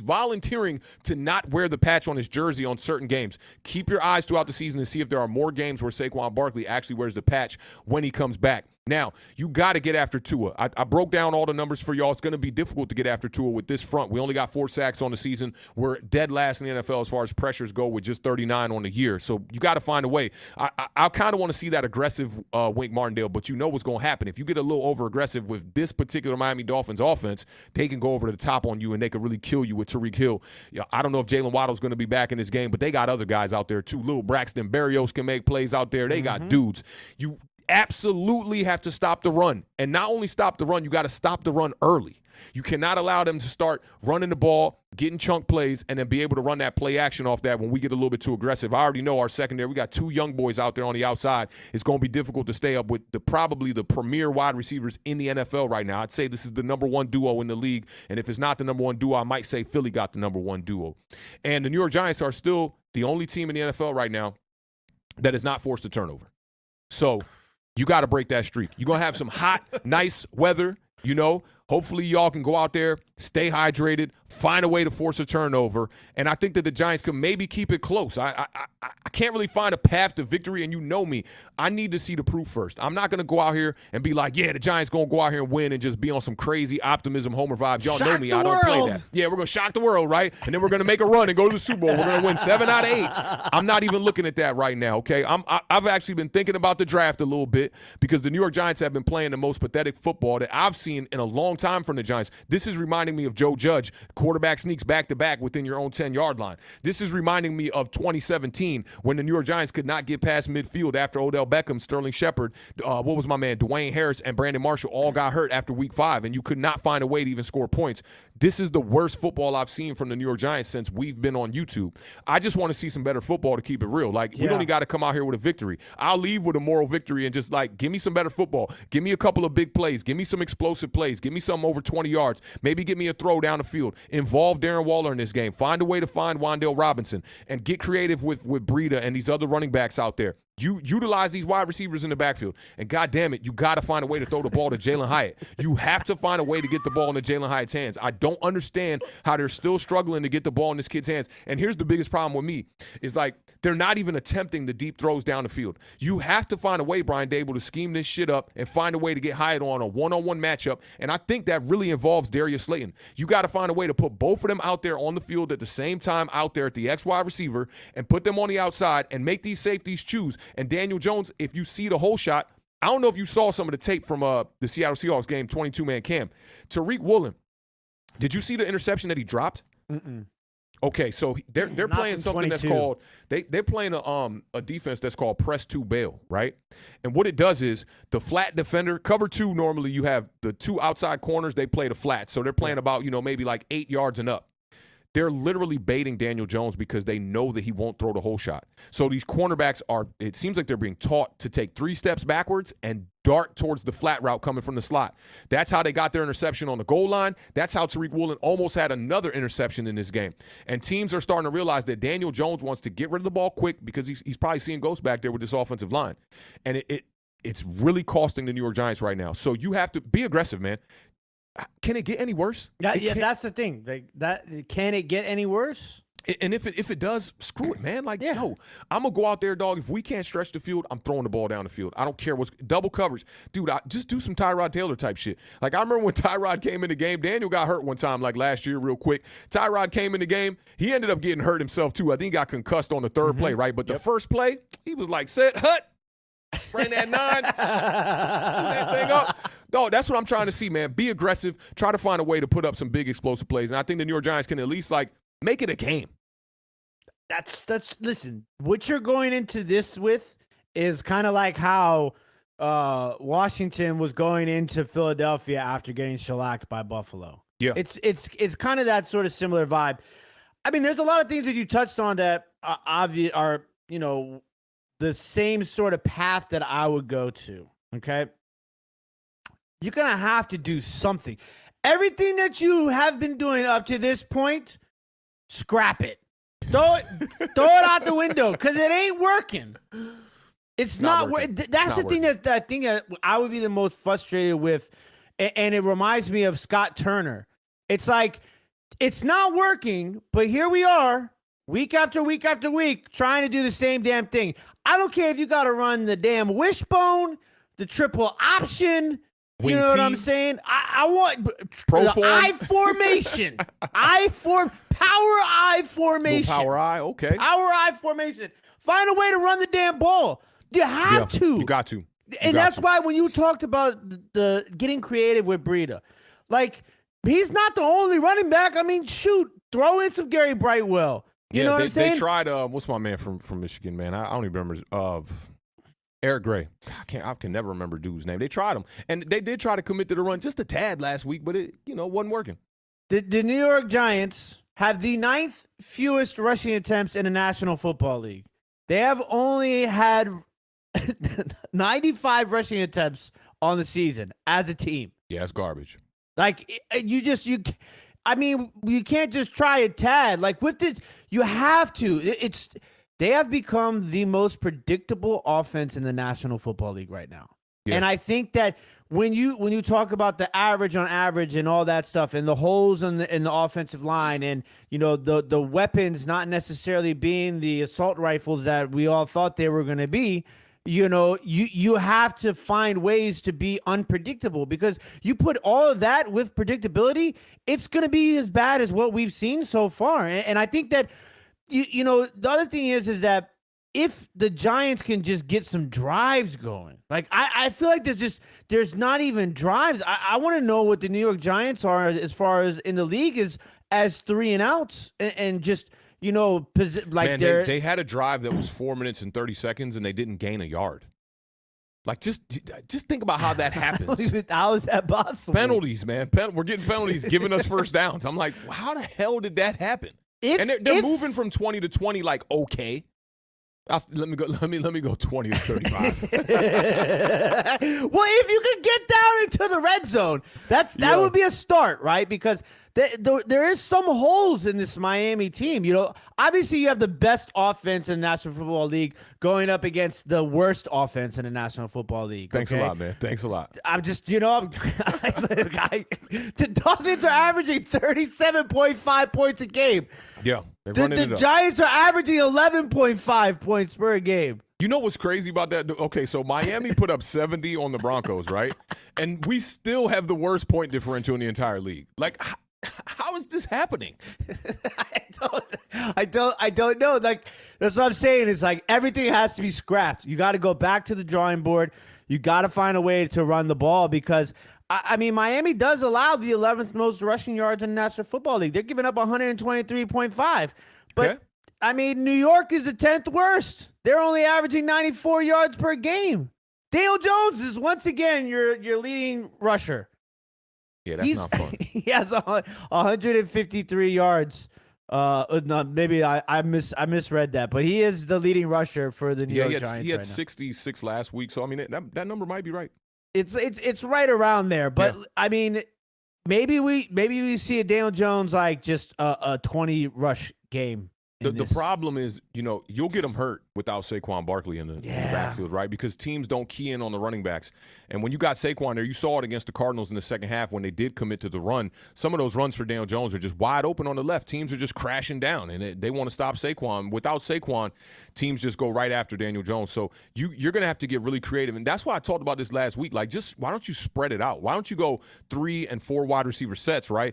volunteering to not wear the patch on his jersey on certain games. Keep your eyes throughout the season to see if there are more games where Saquon Barkley actually wears the patch when he comes back. Now, you got to get after Tua. I broke down all the numbers for y'all. It's going to be difficult to get after Tua with this front. We only got 4 sacks on the season. We're dead last in the NFL as far as pressures go with just 39 on the year. So you got to find a way. I kind of want to see that aggressive Wink Martindale, but you know what's going to happen. If you get a little over-aggressive with this particular Miami Dolphins offense, they can go over to the top on you and they can really kill you with Tyreek Hill. I don't know if Jalen Waddle's going to be back in this game, but they got other guys out there too. Little Braxton Berrios can make plays out there. They got dudes. absolutely have to stop the run. And not only stop the run, you got to stop the run early. You cannot allow them to start running the ball, getting chunk plays, and then be able to run that play action off that when we get a little bit too aggressive. I already know our secondary, we got 2 young boys out there on the outside. It's going to be difficult to stay up with probably the premier wide receivers in the NFL right now. I'd say this is the number 1 duo in the league, and if it's not the number 1 duo, I might say Philly got the number 1 duo. And the New York Giants are still the only team in the NFL right now that is not forced a turnover. So you got to break that streak. You're going to have some hot, nice weather, you know. Hopefully y'all can go out there, stay hydrated, find a way to force a turnover, and I think that the Giants can maybe keep it close. I can't really find a path to victory, and you know me. I need to see the proof first. I'm not going to go out here and be like, yeah, the Giants going to go out here and win and just be on some crazy optimism homer vibes. Y'all know me. I don't play that. Yeah, we're going to shock the world, right? And then we're going to make a run and go to the Super Bowl. We're going to win 7 out of 8. I'm not even looking at that right now, okay? I've actually been thinking about the draft a little bit because the New York Giants have been playing the most pathetic football that I've seen in a long time from the Giants. This is reminding me of Joe Judge, quarterback sneaks back-to-back within your own 10-yard line. This is reminding me of 2017 when the New York Giants could not get past midfield after Odell Beckham, Sterling Shepard, what was my man, Dwayne Harris, and Brandon Marshall all got hurt after week 5, and you could not find a way to even score points. This is the worst football I've seen from the New York Giants since we've been on YouTube. I just want to see some better football to keep it real. Like, we don't even got to come out here with a victory. I'll leave with a moral victory and just, like, give me some better football. Give me a couple of big plays. Give me some explosive plays. Give me something over 20 yards. Maybe get me a throw down the field. Involve Darren Waller in this game. Find a way to find Wan'Dale Robinson and get creative with Breida and these other running backs out there. You utilize these wide receivers in the backfield. And God damn it, you got to find a way to throw the ball to Jalen Hyatt. You have to find a way to get the ball into Jalen Hyatt's hands. I don't understand how they're still struggling to get the ball in this kid's hands. And here's the biggest problem with me is, like, they're not even attempting the deep throws down the field. You have to find a way, Brian Dable, to scheme this shit up and find a way to get Hyatt on a one-on-one matchup. And I think that really involves Darius Slayton. You got to find a way to put both of them out there on the field at the same time out there at the X wide receiver and put them on the outside and make these safeties choose. And Daniel Jones, if you see the whole shot, I don't know if you saw some of the tape from the Seattle Seahawks game, 22-man camp. Tariq Woolen, did you see the interception that he dropped? Mm-mm. Okay, so they're playing something 22. that's called they're playing a defense that's called press 2 bail, right? And what it does is the flat defender, cover 2, normally you have the 2 outside corners, they play the flat. So they're playing about, maybe like 8 yards and up. They're literally baiting Daniel Jones because they know that he won't throw the whole shot. So these cornerbacks it seems like they're being taught to take 3 steps backwards and dart towards the flat route coming from the slot. That's how they got their interception on the goal line. That's how Tariq Woolen almost had another interception in this game. And teams are starting to realize that Daniel Jones wants to get rid of the ball quick because he's probably seeing ghosts back there with this offensive line. And it's really costing the New York Giants right now. So you have to be aggressive, man. Can it get any worse? Yeah, that's the thing. Like, that, can it get any worse? And if it does, screw it, man. Like, yo, I'm going to go out there, dog. If we can't stretch the field, I'm throwing the ball down the field. I don't care what's double coverage. Dude, just do some Tyrod Taylor type shit. Like, I remember when Tyrod came in the game, Daniel got hurt one time, like last year, real quick. Tyrod came in the game. He ended up getting hurt himself, too. I think he got concussed on the third play, right? But the first play, he was like, set, hut. Bring that 9, pull that thing up. No, that's what I'm trying to see, man. Be aggressive. Try to find a way to put up some big explosive plays. And I think the New York Giants can at least, like, make it a game. Listen, what you're going into this with is kind of like how Washington was going into Philadelphia after getting shellacked by Buffalo. Yeah. It's kind of that sort of similar vibe. I mean, there's a lot of things that you touched on that are the same sort of path that I would go to, okay? You're going to have to do something. Everything that you have been doing up to this point, scrap it. Throw it out the window because it ain't working. It's not working. That's the thing that I think that I would be the most frustrated with, and it reminds me of Scott Turner. It's like, it's not working, but here we are, week after week after week, trying to do the same damn thing. I don't care if you got to run the damn wishbone, the triple option. You know what I'm saying? I want the I formation. Power I formation. Power I, okay. Power I formation. Find a way to run the damn ball. You have to. You got to. And that's why when you talked about the getting creative with Breida, like, he's not the only running back. I mean, shoot, throw in some Gary Brightwell. You know what I'm saying? They tried, what's my man from Michigan, man? I don't even remember. Eric Gray. I can never remember dude's name. They tried him, and they did try to commit to the run just a tad last week, but it wasn't working. The New York Giants have the 9th fewest rushing attempts in the National Football League. They have only had 95 rushing attempts on the season as a team. Yeah, it's garbage. Like you can't just try a tad. Like with this, you have to. They have become the most predictable offense in the National Football League right now. Yeah. And I think that when you talk about the average on average and all that stuff and the holes in the offensive line and the weapons not necessarily being the assault rifles that we all thought they were going to be, you have to find ways to be unpredictable, because you put all of that with predictability, it's going to be as bad as what we've seen so far. And I think that the other thing is that if the Giants can just get some drives going, like I feel like there's not even drives. I want to know what the New York Giants are as far as in the league as 3 and outs and just like man, they had a drive that was 4 minutes and 30 seconds and they didn't gain a yard. Like just think about how that happens. How is that possible? Penalties, man. We're getting penalties giving us first downs. I'm like, how the hell did that happen? And they're moving from 20 to 20 like okay. Let me go 20 to 35. Well, if you could get down into the red zone, that would be a start, right? Because there is some holes in this Miami team. Obviously you have the best offense in the National Football League going up against the worst offense in the National Football League. Thanks a lot, man. Thanks a lot. I'm just, the Dolphins are averaging 37.5 points a game. Yeah. The Giants are averaging 11.5 points per game. You know what's crazy about that? Okay, so Miami put up 70 on the Broncos, right? And we still have the worst point differential in the entire league. Like, how is this happening? I don't know. Like, that's what I'm saying. It's like everything has to be scrapped. You got to go back to the drawing board. You got to find a way to run the ball, because Miami does allow the 11th most rushing yards in the National Football League. They're giving up 123.5. But, okay. New York is the 10th worst. They're only averaging 94 yards per game. Daniel Jones is once again your leading rusher. Yeah, that's not fun. He has 153 yards. No, maybe I misread that, but he is the leading rusher for the New York Giants. He had 66 last week, so that number might be right. It's right around there, but yeah. Maybe we see a Daniel Jones like just a 20 rush game. The problem is, you'll get him hurt without Saquon Barkley in the backfield, right? Because teams don't key in on the running backs. And when you got Saquon there, you saw it against the Cardinals in the second half when they did commit to the run. Some of those runs for Daniel Jones are just wide open on the left. Teams are just crashing down, and they want to stop Saquon. Without Saquon, teams just go right after Daniel Jones. So you're going to have to get really creative. And that's why I talked about this last week. Like, just why don't you spread it out? Why don't you go 3 and 4 wide receiver sets, right?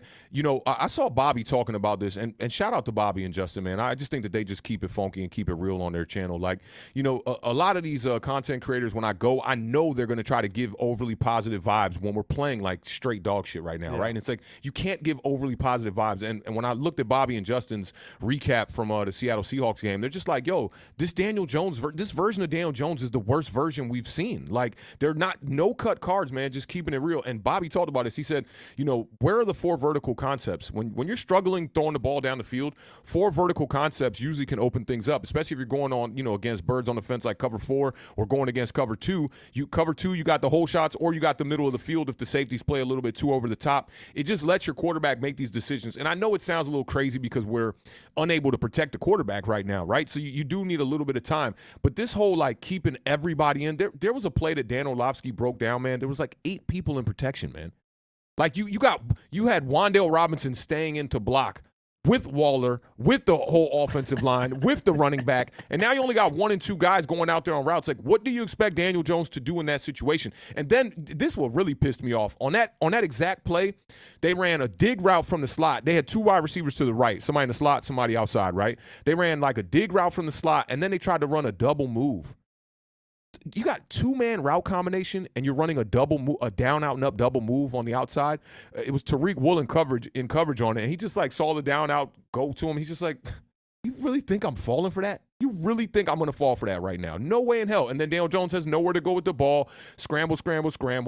I saw Bobby talking about this, and shout out to Bobby and Justin, man. I just think that they just keep it funky and keep it real on their channel. Like, a lot of these content creators, when I know they're going to try to give overly positive vibes when we're playing like straight dog shit right now, right? And it's like, you can't give overly positive vibes. And when I looked at Bobby and Justin's recap from the Seattle Seahawks game, they're just like, yo, this version of Daniel Jones is the worst version we've seen. Like, they're not no-cut cards, man, just keeping it real. And Bobby talked about this. He said, where are the 4 vertical concepts? When you're struggling throwing the ball down the field, 4 vertical concepts usually can open things up, especially if you're going on, against birds on the fence like cover 4 or going against cover 2. You got the whole shots, or you got the middle of the field if the safeties play a little bit too over the top. It just lets your quarterback make these decisions. And I know it sounds a little crazy because we're unable to protect the quarterback right now, right? So you do need a little bit of time. But this whole, like, keeping everybody in, there was a play that Dan Orlovsky broke down, man. There was like 8 people in protection, man. Like, you had Wan'Dale Robinson staying in to block with Waller, with the whole offensive line, with the running back, and now you only got 1 and 2 guys going out there on routes. Like, what do you expect Daniel Jones to do in that situation? And then this what really pissed me off. On that exact play, they ran a dig route from the slot. They had 2 wide receivers to the right, somebody in the slot, somebody outside, right? They ran like a dig route from the slot, and then they tried to run a double move. You got 2-man route combination, and you're running a down, out, and up double move on the outside. It was Tariq Woolen coverage on it, and he just like saw the down, out, go to him. He's just like, You really think I'm falling for that? You really think I'm going to fall for that right now? No way in hell. And then Daniel Jones has nowhere to go with the ball. Scramble,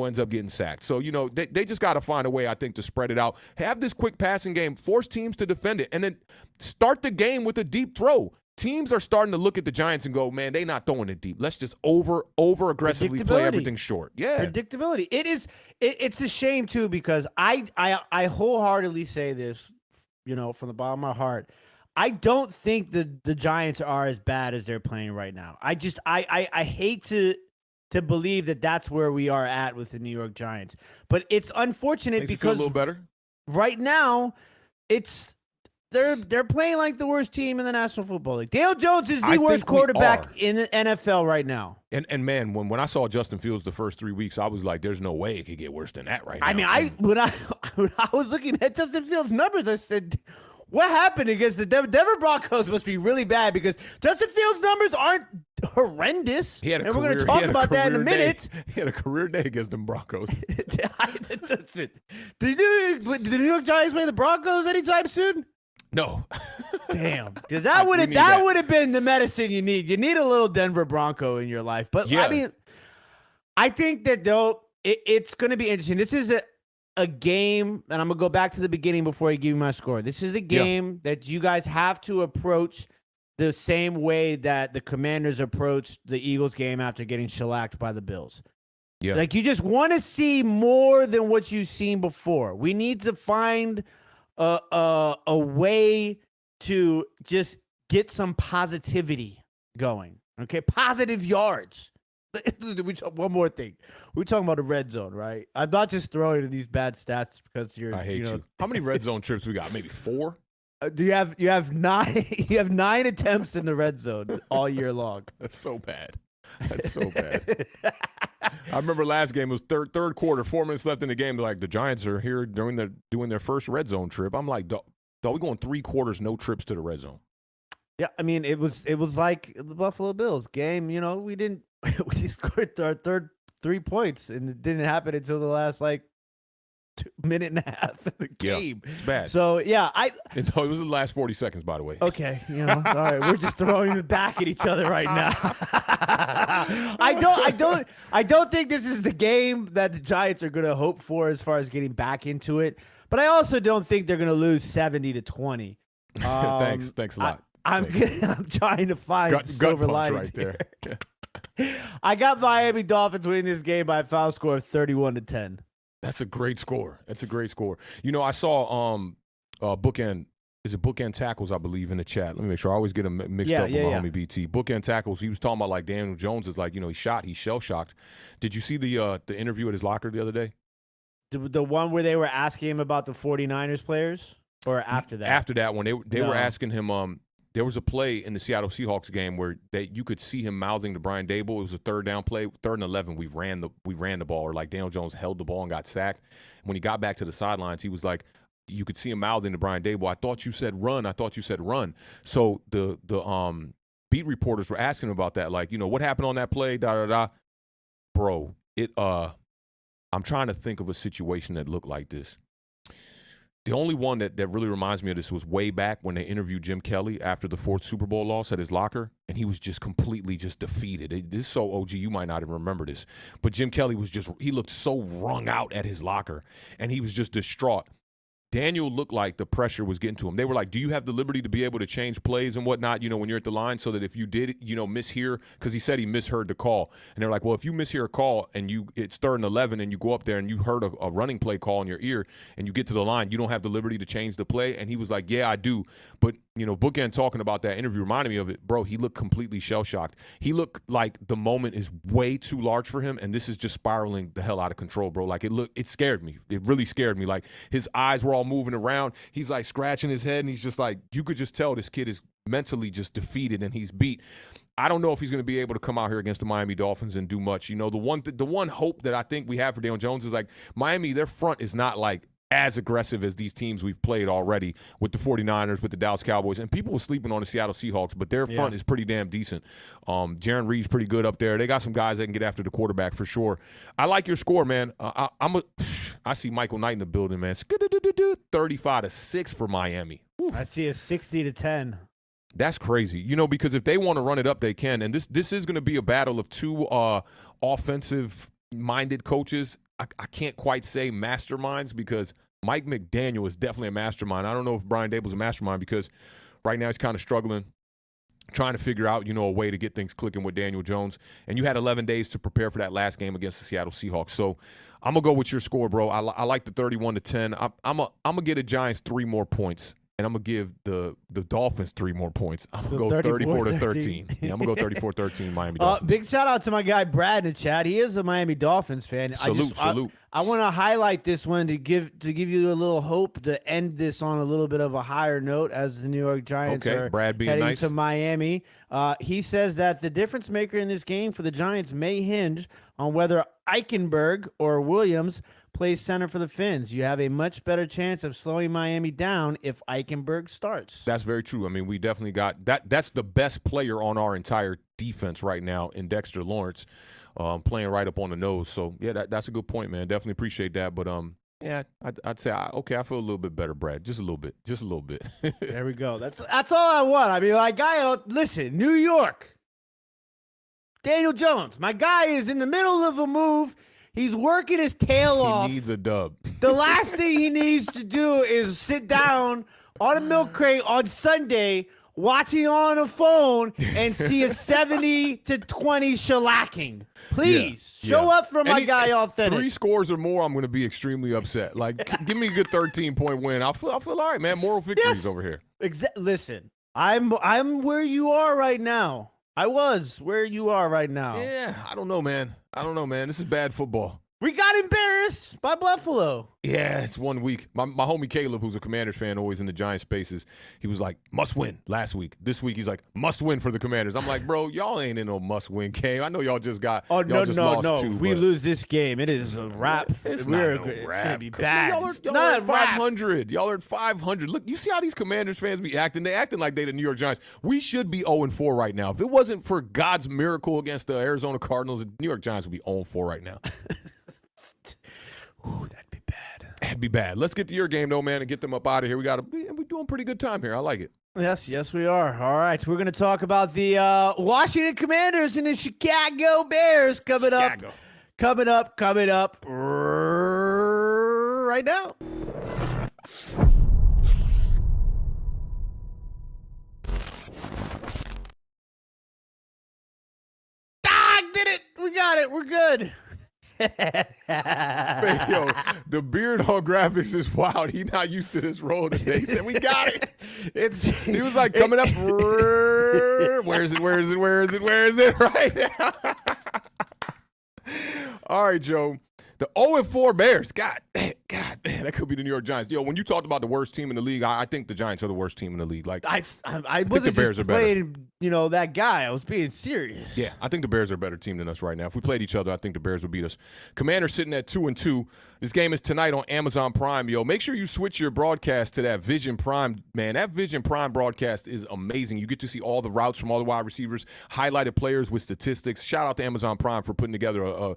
ends up getting sacked. So, they just got to find a way, I think, to spread it out. Have this quick passing game. Force teams to defend it. And then start the game with a deep throw. Teams are starting to look at the Giants and go, man, they not throwing it deep. Let's just over aggressively play everything short. Yeah. Predictability. It's a shame, too, because I wholeheartedly say this, from the bottom of my heart. I don't think the Giants are as bad as they're playing right now. I hate to believe that that's where we are at with the New York Giants. But it's unfortunate Makes you feel a because little better. Right now, they're playing like the worst team in the National Football League. Daniel Jones is the worst quarterback in the NFL right now. And man, when I saw Justin Fields the first 3 weeks, I was like, there's no way it could get worse than that right now. I mean, when I was looking at Justin Fields' numbers, I said, what happened against the Denver Broncos must be really bad because Justin Fields' numbers aren't horrendous. We're going to talk about that in a minute. He had a career day against them Broncos. Did the New York Giants play the Broncos anytime soon? No. Damn. Because that would have been the medicine you need. You need a little Denver Bronco in your life. But, yeah. I mean, I think that, though, it's going to be interesting. This is a game, and I'm going to go back to the beginning before I give you my score. This is a game that you guys have to approach the same way that the Commanders approached the Eagles game after getting shellacked by the Bills. Yeah. Like, you just want to see more than what you've seen before. We need to find a way to just get some positivity going. Okay? Positive yards. One more thing. We're talking about the red zone, right? I'm not just throwing in these bad stats because I hate you. How many red zone trips we got? Maybe 4? You have 9 you have 9 attempts in the red zone all year long. That's so bad. That's so bad. I remember last game, it was third quarter, 4 minutes left in the game. They're like, the Giants are here doing their first red zone trip. I'm like, dog, we going 3 quarters, no trips to the red zone. Yeah, I mean, it was like the Buffalo Bills game. We scored our third 3 points, and it didn't happen until the last minute and a half of the game. Yeah, it's bad. So yeah, it was the last 40 seconds, by the way. Okay, sorry, we're just throwing it back at each other right now. I don't think this is the game that the Giants are going to hope for as far as getting back into it. But I also don't think they're going to lose 70-20. Thanks a lot. I'm trying to find silver linings right there. I got Miami Dolphins winning this game by a final score of 31-10. That's a great score. I saw bookend. Is it bookend tackles? I believe in the chat. Let me make sure. I always get them mixed up with my homie BT. Bookend tackles. He was talking about Daniel Jones is he's shell shocked. Did you see the interview at his locker the other day? The one where they were asking him about the 49ers players, or after that? After that one, they were asking him. There was a play in the Seattle Seahawks game where you could see him mouthing to Brian Dable. It was a third down play, 3rd and 11. We ran the ball, or Daniel Jones held the ball and got sacked. When he got back to the sidelines, he was like, you could see him mouthing to Brian Dable, I thought you said run. So the beat reporters were asking him about that, what happened on that play, Bro, I'm trying to think of a situation that looked like this. The only one that really reminds me of this was way back when they interviewed Jim Kelly after the 4th Super Bowl loss at his locker, and he was just completely defeated. This is so OG, you might not even remember this. But Jim Kelly he looked so wrung out at his locker, and he was just distraught. Daniel looked like the pressure was getting to him. They were like, do you have the liberty to be able to change plays and whatnot, when you're at the line, so that if you did, mishear, because he said he misheard the call. And they're like, well, if you mishear a call and it's 3rd and 11 and you go up there and you heard a running play call in your ear and you get to the line, you don't have the liberty to change the play? And he was like, yeah, I do. But, Bookend talking about that interview reminded me of it. Bro, he looked completely shell-shocked. He looked like the moment is way too large for him, and this is just spiraling the hell out of control, bro. It scared me. It really scared me. His eyes were all moving around. He's scratching his head, and he's just you could just tell this kid is mentally just defeated and he's beat. I don't know if he's going to be able to come out here against the Miami Dolphins and do much. The one hope that I think we have for Daniel Jones is Miami, their front is not as aggressive as these teams we've played already with the 49ers, with the Dallas Cowboys, and people were sleeping on the Seattle Seahawks, but their front is pretty damn decent. Jaron Reed's pretty good up there. They got some guys that can get after the quarterback for sure. I like your score, man. I see Michael Knight in the building, man. 35-6 for Miami. Woo. I see a 60-10. That's crazy. Because if they want to run it up, they can. And this is going to be a battle of two offensive-minded coaches. I can't quite say masterminds because Mike McDaniel is definitely a mastermind. I don't know if Brian Dable's a mastermind because right now he's kind of struggling, trying to figure out, a way to get things clicking with Daniel Jones. And you had 11 days to prepare for that last game against the Seattle Seahawks. So I'm going to go with your score, bro. I like the 31-10. I'm going to get the Giants 3 more points. And I'm going to give the Dolphins 3 more points. I'm going to go 34-13. Yeah, I'm going to go 34-13 Miami Dolphins. Big shout out to my guy Brad in the chat. He is a Miami Dolphins fan. Salute. I want to highlight this one to give you a little hope to end this on a little bit of a higher note as the New York Giants are Brad being heading nice to Miami. He says that the difference maker in this game for the Giants may hinge on whether Eichenberg or Williams plays center for the Finns. You have a much better chance of slowing Miami down if Eichenberg starts. That's very true. I mean, we definitely got that. That's the best player on our entire defense right now in Dexter Lawrence, playing right up on the nose. So, yeah, that's a good point, man. Definitely appreciate that. But, yeah, I'd say, I feel a little bit better, Brad. Just a little bit. Just a little bit. There we go. That's all I want. I mean, my guy, listen, New York, Daniel Jones, my guy is in the middle of a move. He's working his tail off. He needs a dub. The last thing he needs to do is sit down on a milk crate on Sunday, watching on a phone, and see a 70-20 shellacking. Please, show up for my guy Awthentik. 3 scores or more, I'm going to be extremely upset. Like, give me a good 13-point win. I feel all right, man. Moral victories over here. Listen, I'm where you are right now. I was where you are right now. Yeah, I don't know, man. This is bad football. We got embarrassed by Buffalo. Yeah, it's 1 week. My homie Caleb, who's a Commanders fan, always in the Giants spaces, he was like, must win last week. This week, he's like, must win for the Commanders. I'm like, bro, y'all ain't in no must win game. I know y'all just got lost two. If we lose this game, it is a wrap. It's not no wrap. It's going to be bad. Y'all are at 500. Y'all are at 500. Look, you see how these Commanders fans be acting? They acting like they the New York Giants. We should be 0-4 right now. If it wasn't for God's miracle against the Arizona Cardinals, the New York Giants would be 0-4 right now. Ooh, that'd be bad. That'd be bad. Let's get to your game, though, man, and get them up out of here. We're doing pretty good time here. I like it. Yes, we are. All right, we're going to talk about the Washington Commanders and the Chicago Bears coming up right now. Did it. We got it. We're good. Man, yo, the beard on graphics is wild. He not used to this role today. He said, we got it. He was like coming up. Where is it right now? All right, Joe. The 0-4 Bears. God, man, that could be the New York Giants. Yo, when you talked about the worst team in the league, I think the Giants are the worst team in the league. Like, I think the Bears are better. That guy. I was being serious. Yeah, I think the Bears are a better team than us right now. If we played each other, I think the Bears would beat us. Commanders sitting at 2-2. This game is tonight on Amazon Prime, yo. Make sure you switch your broadcast to that Vision Prime, man. That Vision Prime broadcast is amazing. You get to see all the routes from all the wide receivers, highlighted players with statistics. Shout out to Amazon Prime for putting together a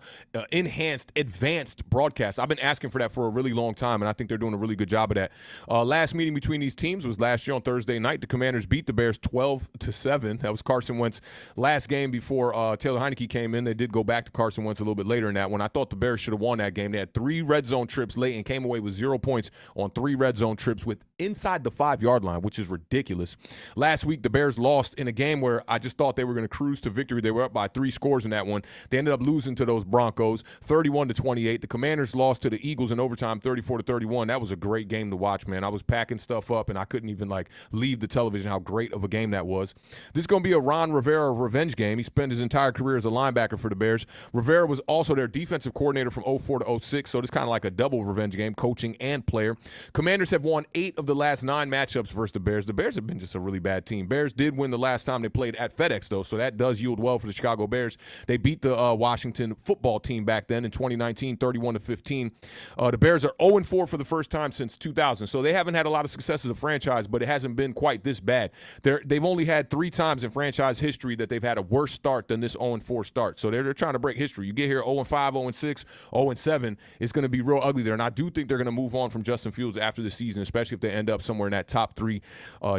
enhanced, advanced broadcast. I've been asking for that for a really long time, and I think they're doing a really good job of that. Last meeting between these teams was last year on Thursday night. The Commanders beat the Bears 12-7. That was Carson Wentz's last game before Taylor Heineke came in. They did go back to Carson Wentz a little bit later in that one. I thought the Bears should have won that game. They had 3 red zone trips late and came away with 0 points on 3 red zone trips with inside the 5-yard line, which is ridiculous. Last week, the Bears lost in a game where I just thought they were going to cruise to victory. They were up by 3 scores in that one. They ended up losing to those Broncos 31-28. The Commanders lost to the Eagles in overtime 34-31. That was a great game to watch, man. I was packing stuff up and I couldn't even leave the television how great of a game that was. This is going to be a Ron Rivera revenge game. He spent his entire career as a linebacker for the Bears. Rivera was also their defensive coordinator from 04 to 06, so it's kind of like a double revenge game, coaching and player. Commanders have won 8 of the last 9 matchups versus the Bears. The Bears have been just a really bad team. Bears did win the last time they played at FedEx, though, so that does yield well for the Chicago Bears. They beat the Washington football team back then in 2019, 31-15. The Bears are 0-4 for the first time since 2000, so they haven't had a lot of success as a franchise, but it hasn't been quite this bad. They've only had 3 times in franchise history that they've had a worse start than this 0-4 start, so they're trying to break history. You get here 0-5, 0-6, 0-7, it's going to be real ugly there, and I do think they're going to move on from Justin Fields after the season, especially if they end up somewhere in that top 3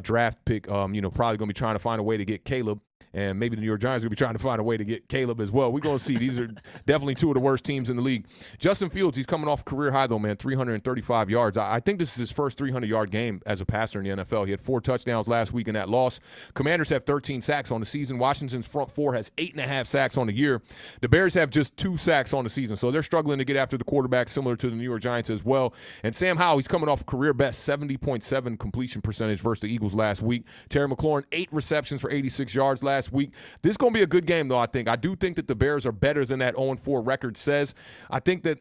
draft pick. Probably going to be trying to find a way to get Caleb. And maybe the New York Giants will be trying to find a way to get Caleb as well. We're going to see. These are definitely 2 of the worst teams in the league. Justin Fields, he's coming off a career high, though, man, 335 yards. I think this is his first 300-yard game as a passer in the NFL. He had 4 touchdowns last week in that loss. Commanders have 13 sacks on the season. Washington's front 4 has 8.5 sacks on the year. The Bears have just 2 sacks on the season, so they're struggling to get after the quarterback, similar to the New York Giants as well. And Sam Howell, he's coming off a career best 70.7 completion percentage versus the Eagles last week. Terry McLaurin, 8 receptions for 86 yards last week. This is going to be a good game, though, I think. I do think that the Bears are better than that 0-4 record says. I think that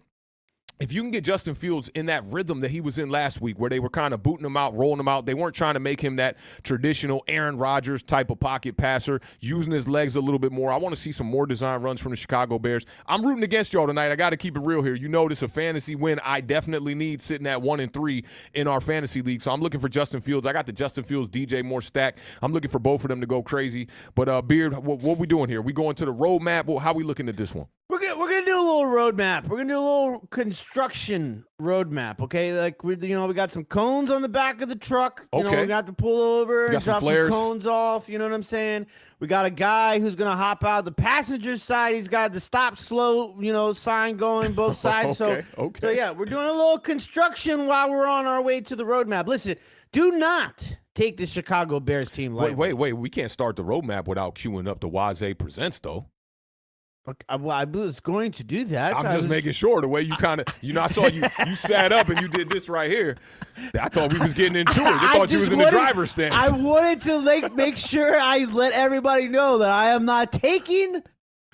if you can get Justin Fields in that rhythm that he was in last week, where they were kind of booting him out, rolling him out, they weren't trying to make him that traditional Aaron Rodgers type of pocket passer, using his legs a little bit more. I want to see some more design runs from the Chicago Bears. I'm rooting against y'all tonight. I got to keep it real here. You know, this a fantasy win I definitely need, sitting at 1-3 in our fantasy league. So I'm looking for Justin Fields. I got the Justin Fields DJ Moore stack. I'm looking for both of them to go crazy. But Beard, what we doing here? We going to the roadmap? Well, how we looking at this one? We're gonna do a little roadmap. We're gonna do a little construction roadmap. Okay, like we got some cones on the back of the truck. You know, we got to pull over and drop some cones off. You know what I'm saying? We got a guy who's gonna hop out the passenger side. He's got the stop slow, sign going both sides. So yeah, we're doing a little construction while we're on our way to the roadmap. Listen, do not take the Chicago Bears team lightly. Wait. We can't start the roadmap without queuing up the Waze Presents, though. I was going to do that. I'm just making sure the way you kind of, I saw you sat up and you did this right here. I thought we was getting into it. I thought you was in the driver's stance. I wanted to make sure I let everybody know that I am not taking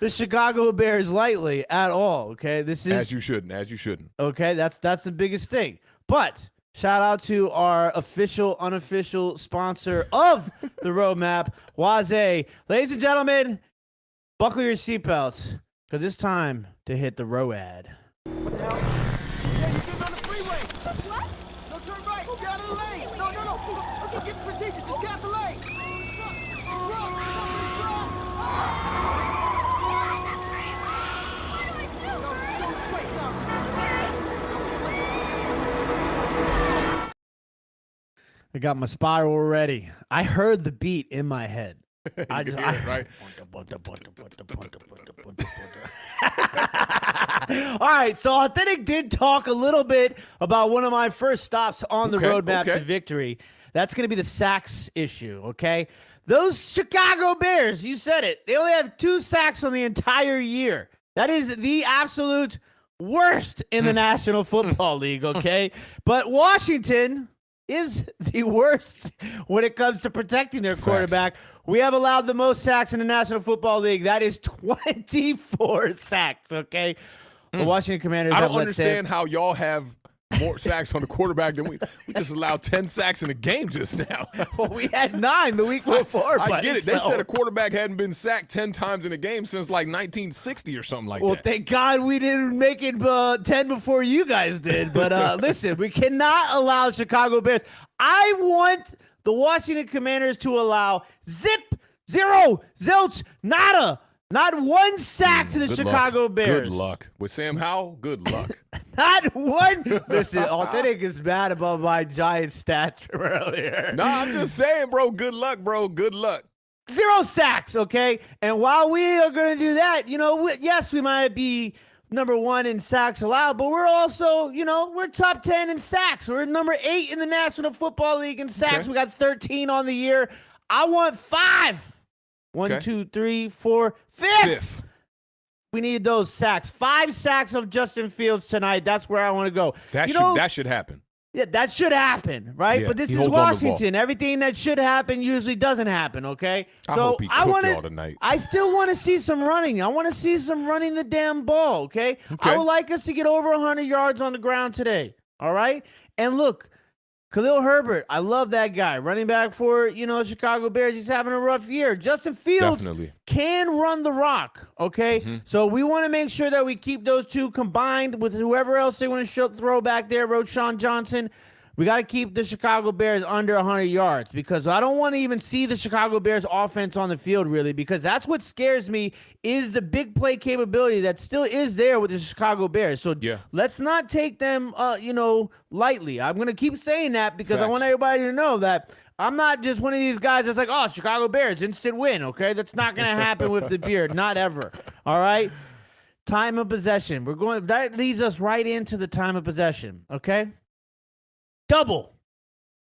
the Chicago Bears lightly at all. Okay, this is as you shouldn't. Okay, that's the biggest thing. But shout out to our official, unofficial sponsor of the roadmap, Waze. Ladies and gentlemen, buckle your seatbelts, because it's time to hit the road. What the hell? Yeah, you're getting on the freeway. What? No, turn right. Get out of the lane. No. Okay, get the procedure. Just get out the lane. I got my spiral ready. I heard the beat in my head. I just, right? All right, so Awthentik did talk a little bit about one of my first stops on the roadmap to victory. That's going to be the sacks issue, okay? Those Chicago Bears, you said it, they only have 2 sacks on the entire year. That is the absolute worst in the National Football League, okay? But Washington is the worst when it comes to protecting their quarterback. We have allowed the most sacks in the National Football League. That is 24 sacks, okay? The Washington Commanders I don't understand how y'all have more sacks on the quarterback than we just allowed 10 sacks in a game just now. Well, we had 9 the week before. I get it. They said a quarterback hadn't been sacked 10 times in a game since like 1960 or something like that. Well, thank God we didn't make it 10 before you guys did. But listen, we cannot allow Chicago Bears. I want the Washington Commanders to allow zero, zilch, nada. Not one sack to the Chicago Bears. Good luck. With Sam Howell, good luck. Not one. Listen, Awthentik is mad about my giant stats from earlier. No, I'm just saying, bro. Good luck, bro. Good luck. 0 sacks, okay? And while we are going to do that, yes, we might be number 1 in sacks allowed, but we're also, we're top 10 in sacks. We're number 8 in the National Football League in sacks. Okay. We got 13 on the year. I want 5. 1, 2, 3, 4, 5th. We need those sacks. 5 sacks of Justin Fields tonight. That's where I want to go. That should happen. Yeah, that should happen, right? Yeah, but this is Washington. Everything that should happen usually doesn't happen, okay? I hope he cooked y'all tonight. I still want to see some running. I want to see some running the damn ball, okay? I would like us to get over 100 yards on the ground today, all right? And look, Khalil Herbert, I love that guy. Running back for, Chicago Bears. He's having a rough year. Justin Fields can run the rock, okay? So we want to make sure that we keep those two combined with whoever else they want to throw back there, Roschon Johnson. We got to keep the Chicago Bears under 100 yards because I don't want to even see the Chicago Bears offense on the field, really, because that's what scares me is the big play capability that still is there with the Chicago Bears. So let's not take them, lightly. I'm going to keep saying that because I want everybody to know that I'm not just one of these guys that's like, oh, Chicago Bears, instant win, okay? That's not going to happen with the beard, not ever, all right? Time of possession. That leads us right into the time of possession, okay? Double.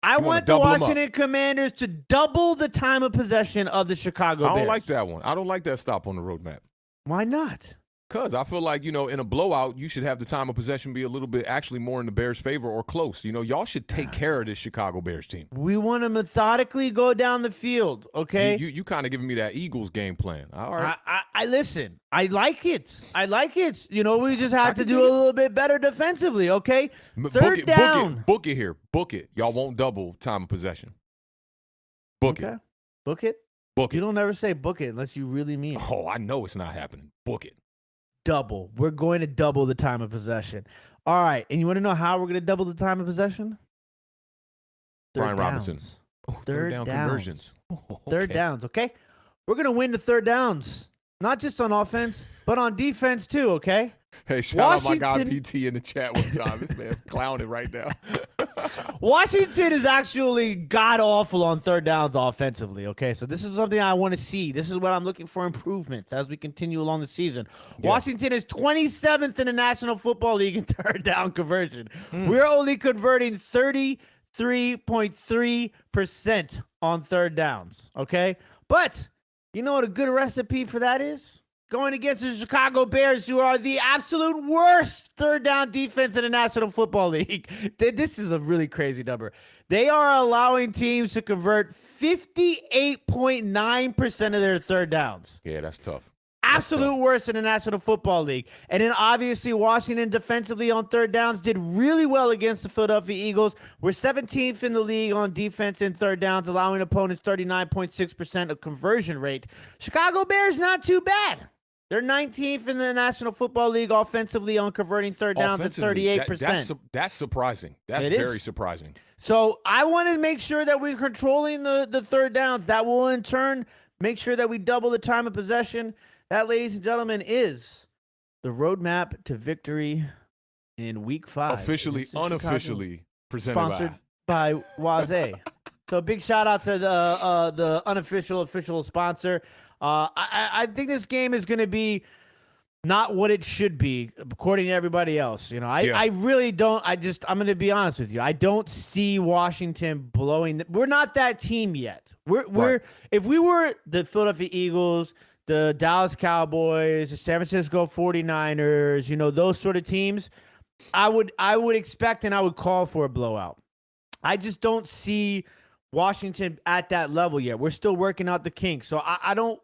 I want the Washington Commanders to double the time of possession of the Chicago Bears. I don't like that one. I don't like that stop on the roadmap. Why not? Because I feel like, in a blowout, you should have the time of possession be a little bit actually more in the Bears' favor or close. Y'all should take care of this Chicago Bears team. We want to methodically go down the field, okay? You kind of giving me that Eagles game plan. All right. I listen. I like it. We just have to do a little bit better defensively, okay? Third down. Book it here. Book it. Y'all won't double time of possession. Book it. Book it? Book it. You don't ever say book it unless you really mean it. Oh, I know it's not happening. Book it. Double. We're going to double the time of possession. All right. And you want to know how we're going to double the time of possession? Brian Robinson. Third down conversions. Third downs, okay? We're going to win the third downs. Not just on offense, but on defense too, okay? Hey, shout out my guy PT in the chat one time. This man clowning right now. Washington is actually god-awful on third downs offensively, okay? So this is something I want to see. This is what I'm looking for improvements as we continue along the season. Yeah. Washington is 27th in the National Football League in third down conversion. We're only converting 33.3% on third downs, okay? But you know what a good recipe for that is? Going against the Chicago Bears, who are the absolute worst third down defense in the National Football League. This is a really crazy number. They are allowing teams to convert 58.9% of their third downs. Yeah, that's tough. Absolute worst in the National Football League. And then obviously Washington defensively on third downs did really well against the Philadelphia Eagles. We're 17th in the league on defense in third downs, allowing opponents 39.6% of conversion rate. Chicago Bears, not too bad. They're 19th in the National Football League offensively on converting third downs at 38%. That's surprising. That's very surprising. So I want to make sure that we're controlling the third downs. That will in turn make sure that we double the time of possession. That, ladies and gentlemen, is the roadmap to victory in Week 5. Officially, unofficially presented sponsored by Waze. So big shout out to the unofficial official sponsor. I think this game is going to be not what it should be, according to everybody else. I really don't. I'm going to be honest with you. I don't see Washington blowing. We're not that team yet. If we were the Philadelphia Eagles, the Dallas Cowboys, the San Francisco 49ers, those sort of teams, I would expect and I would call for a blowout. I just don't see Washington at that level yet. We're still working out the kinks. So I don't.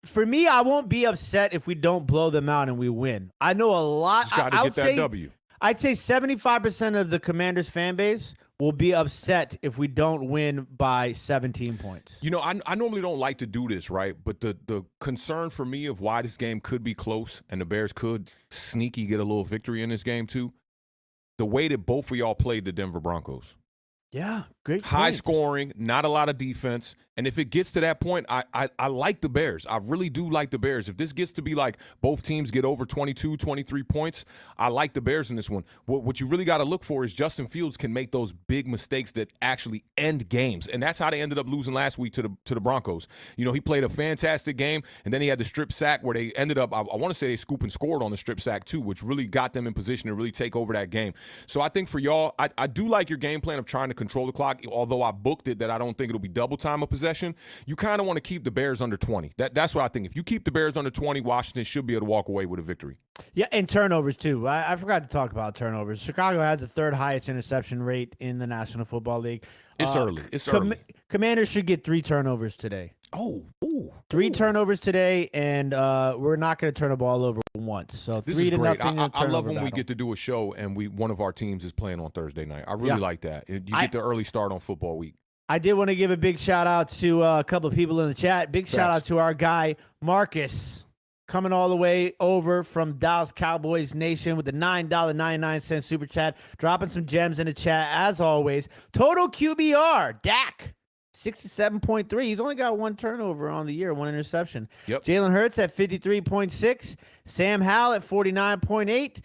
For me, I won't be upset if we don't blow them out and we win. I know a lot. Just got to get that W. I'd say 75% of the Commanders fan base will be upset if we don't win by 17 points. I normally don't like to do this, right? But the concern for me of why this game could be close and the Bears could sneaky get a little victory in this game too, the way that both of y'all played the Denver Broncos. Yeah, great. High scoring, not a lot of defense. And if it gets to that point, I like the Bears. I really do like the Bears. If this gets to be like both teams get over 22, 23 points, I like the Bears in this one. What you really got to look for is Justin Fields can make those big mistakes that actually end games. And that's how they ended up losing last week to the Broncos. He played a fantastic game, and then he had the strip sack where they ended up, I want to say they scoop and scored on the strip sack too, which really got them in position to really take over that game. So I think for y'all, I do like your game plan of trying to control the clock, although I booked it that I don't think it'll be double time of possession. You kind of want to keep the Bears under 20. That's what I think. If you keep the Bears under 20, Washington should be able to walk away with a victory. Yeah, and turnovers too. I forgot to talk about turnovers. Chicago has the third highest interception rate in the National Football League. It's early. It's early. Commanders should get 3 turnovers today. Three 3 turnovers today, and we're not going to turn the ball over once. So this 3 is to great. nothing. I love when we get to do a show and one of our teams is playing on Thursday night. I really like that. You get the early start on football week. I did want to give a big shout out to a couple of people in the chat. Big shout out to our guy Marcus coming all the way over from Dallas Cowboys Nation with the $9.99 super chat, dropping some gems in the chat as always. Total QBR, Dak, 67.3. He's only got one turnover on the year, one interception. Yep. Jalen Hurts at 53.6. Sam Howell at 49.8.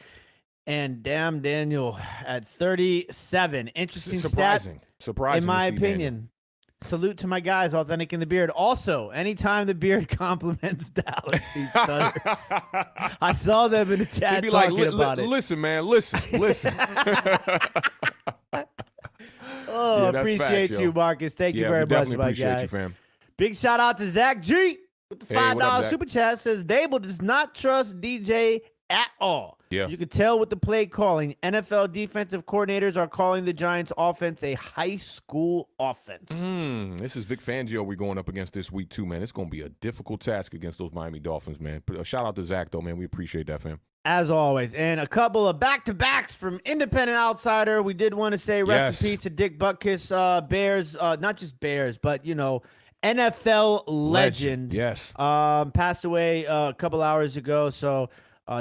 And Damn Daniel at 37. Interesting Surprising. stat, Surprising. in my to see opinion. Daniel. Salute to my guys, Awthentik in the Beard. Also, anytime the Beard compliments Dallas, he stutters. I saw them in the chat He'd be talking like, about it. listen, man, listen. Oh, Yeah, that's appreciate facts, you, yo. Marcus. Thank you Yeah, very we definitely much, my appreciate guy. you, fam. Big shout out to Zach G with the Hey, $5 what up, Zach? super chat. Says Dable does not trust DJ at all. Yeah. You can tell with the play calling. NFL defensive coordinators are calling the Giants offense a high school offense. This is Vic Fangio we're going up against this week, too, man. It's going to be a difficult task against those Miami Dolphins, man. Shout out to Zach, though, man. We appreciate that, fam. As always. And a couple of back-to-backs from Independent Outsider. We did want to say rest in peace to Dick Butkus, Bears, not just Bears, but, you know, NFL legend. Yes. Passed away a couple hours ago. So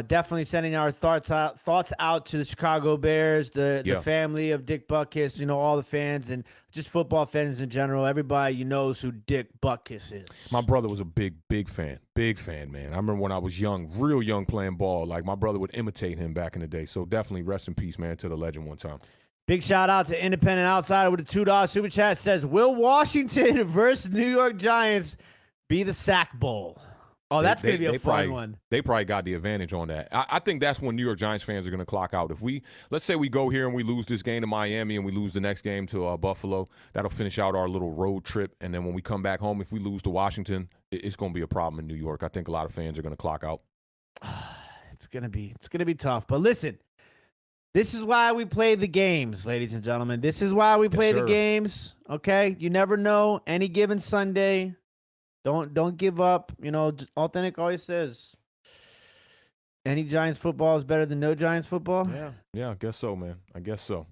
definitely sending our thoughts out to the Chicago Bears, the family of Dick Butkus, you know, all the fans and just football fans in general. Everybody knows who Dick Butkus is. My brother was a big fan. Big fan, man. I remember when I was young, real young, playing ball. Like, my brother would imitate him back in the day. So definitely rest in peace, man, to the legend one time. Big shout out to Independent Outsider with a $2 super chat. Says, will Washington versus New York Giants be the Sack Bowl? Oh, that's going to be a fun one. They probably got the advantage on that. I think that's when New York Giants fans are going to clock out. If let's say we go here and we lose this game to Miami and we lose the next game to Buffalo, that'll finish out our little road trip. And then when we come back home, if we lose to Washington, it's going to be a problem in New York. I think a lot of fans are going to clock out. It's going to be tough. But listen, this is why we play the games, ladies and gentlemen. This is why we play the games. Okay, you never know. Any given Sunday. Don't give up. You know, Awthentik always says, any Giants football is better than no Giants football. Yeah, I guess so, man. I guess so.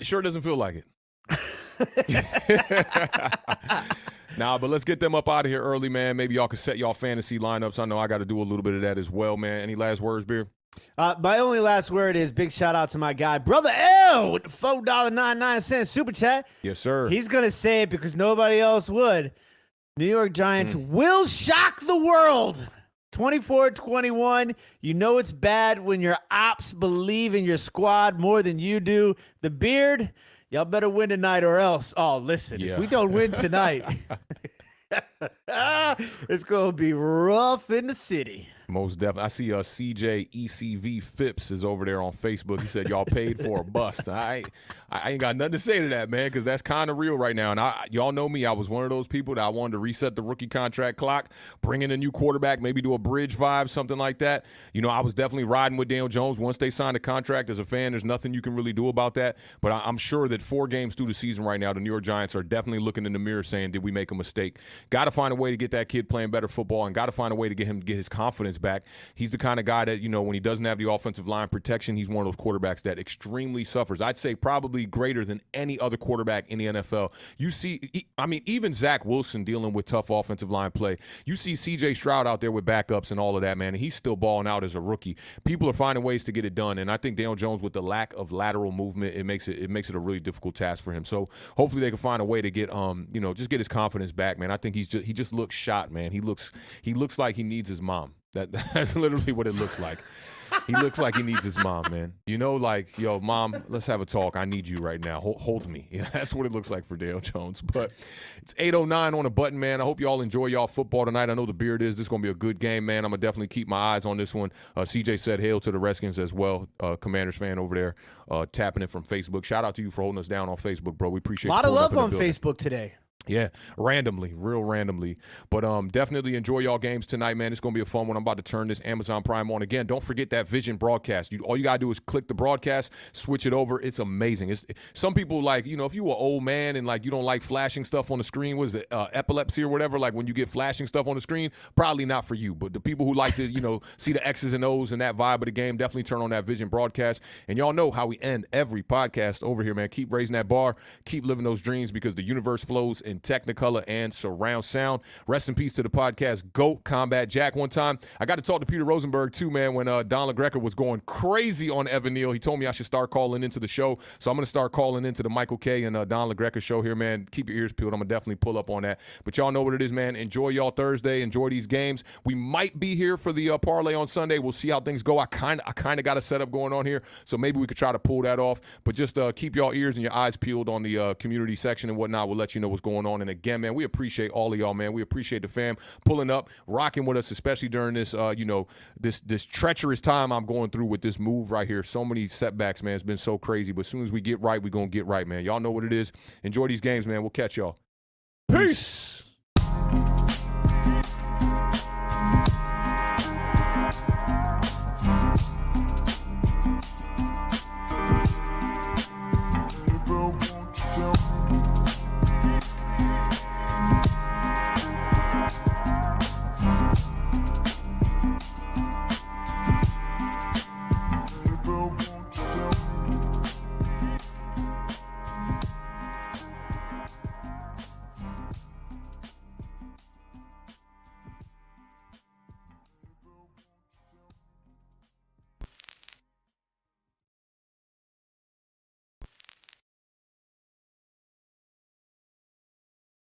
Sure doesn't feel like it. Nah, but let's get them up out of here early, man. Maybe y'all can set y'all fantasy lineups. I know I got to do a little bit of that as well, man. Any last words, Beer? My only last word is big shout out to my guy, Brother L, with the $4.99 super chat. Yes, sir. He's going to say it because nobody else would. New York Giants will shock the world. 24-21. You know it's bad when your ops believe in your squad more than you do. The Beard, y'all better win tonight or else. Oh, listen, if we don't win tonight, it's going to be rough in the city. Most definitely. I see CJ ECV Phipps is over there on Facebook. He said y'all paid for a bust. I ain't got nothing to say to that, man, because that's kind of real right now. And y'all know me. I was one of those people that I wanted to reset the rookie contract clock, bring in a new quarterback, maybe do a bridge vibe, something like that. You know, I was definitely riding with Daniel Jones. Once they signed a contract, as a fan, there's nothing you can really do about that. But I'm sure that 4 games through the season right now, the New York Giants are definitely looking in the mirror saying, did we make a mistake? Got to find a way to get that kid playing better football and got to find a way to get him to get his confidence back. He's the kind of guy that, you know, when he doesn't have the offensive line protection, he's one of those quarterbacks that extremely suffers. I'd say probably greater than any other quarterback in the NFL. You see, even Zach Wilson dealing with tough offensive line play. You see C.J. Stroud out there with backups and all of that, man, and he's still balling out as a rookie. People are finding ways to get it done, and I think Daniel Jones, with the lack of lateral movement, it makes it a really difficult task for him. So hopefully they can find a way to get just get his confidence back, man. I think he just looks shot, man. He looks like he needs his mom. That's literally what it looks like. He looks like he needs his mom, man. You know, like, yo, mom, let's have a talk. I need you right now. Hold me. Yeah, that's what it looks like for Dale Jones. But it's 8:09 on the button, man. I hope y'all enjoy y'all football tonight. I know the Beard is. This is going to be a good game, man. I'm going to definitely keep my eyes on this one. CJ said hail to the Redskins as well. Commanders fan over there tapping it from Facebook. Shout out to you for holding us down on Facebook, bro. We appreciate you. A lot of love on Facebook today. Yeah, real randomly. But definitely enjoy y'all games tonight, man. It's going to be a fun one. I'm about to turn this Amazon Prime on again. Don't forget that Vision broadcast. All you got to do is click the broadcast, switch it over. It's amazing. Some people, like, you know, if you an old man and, like, you don't like flashing stuff on the screen, was it epilepsy or whatever, like when you get flashing stuff on the screen, probably not for you. But the people who like to, you know, see the X's and O's and that vibe of the game, definitely turn on that Vision broadcast. And y'all know how we end every podcast over here, man. Keep raising that bar. Keep living those dreams because the universe flows in in Technicolor and surround sound. Rest in peace to the podcast GOAT, Combat Jack. One time, I got to talk to Peter Rosenberg, too, man, when Don LaGreca was going crazy on Evan Neal. He told me I should start calling into the show, so I'm going to start calling into the Michael K. and Don LaGreca show here, man. Keep your ears peeled. I'm going to definitely pull up on that. But y'all know what it is, man. Enjoy y'all Thursday. Enjoy these games. We might be here for the parlay on Sunday. We'll see how things go. I kind of got a setup going on here, so maybe we could try to pull that off. But just keep y'all ears and your eyes peeled on the community section and whatnot. We'll let you know what's going on. And again, man, we appreciate all of y'all, man. We appreciate the fam pulling up, rocking with us, especially during this, this treacherous time I'm going through with this move right here. So many setbacks, man. It's been so crazy. But as soon as we get right, we're going to get right, man. Y'all know what it is. Enjoy these games, man. We'll catch y'all. Peace. Baby, won't you tell me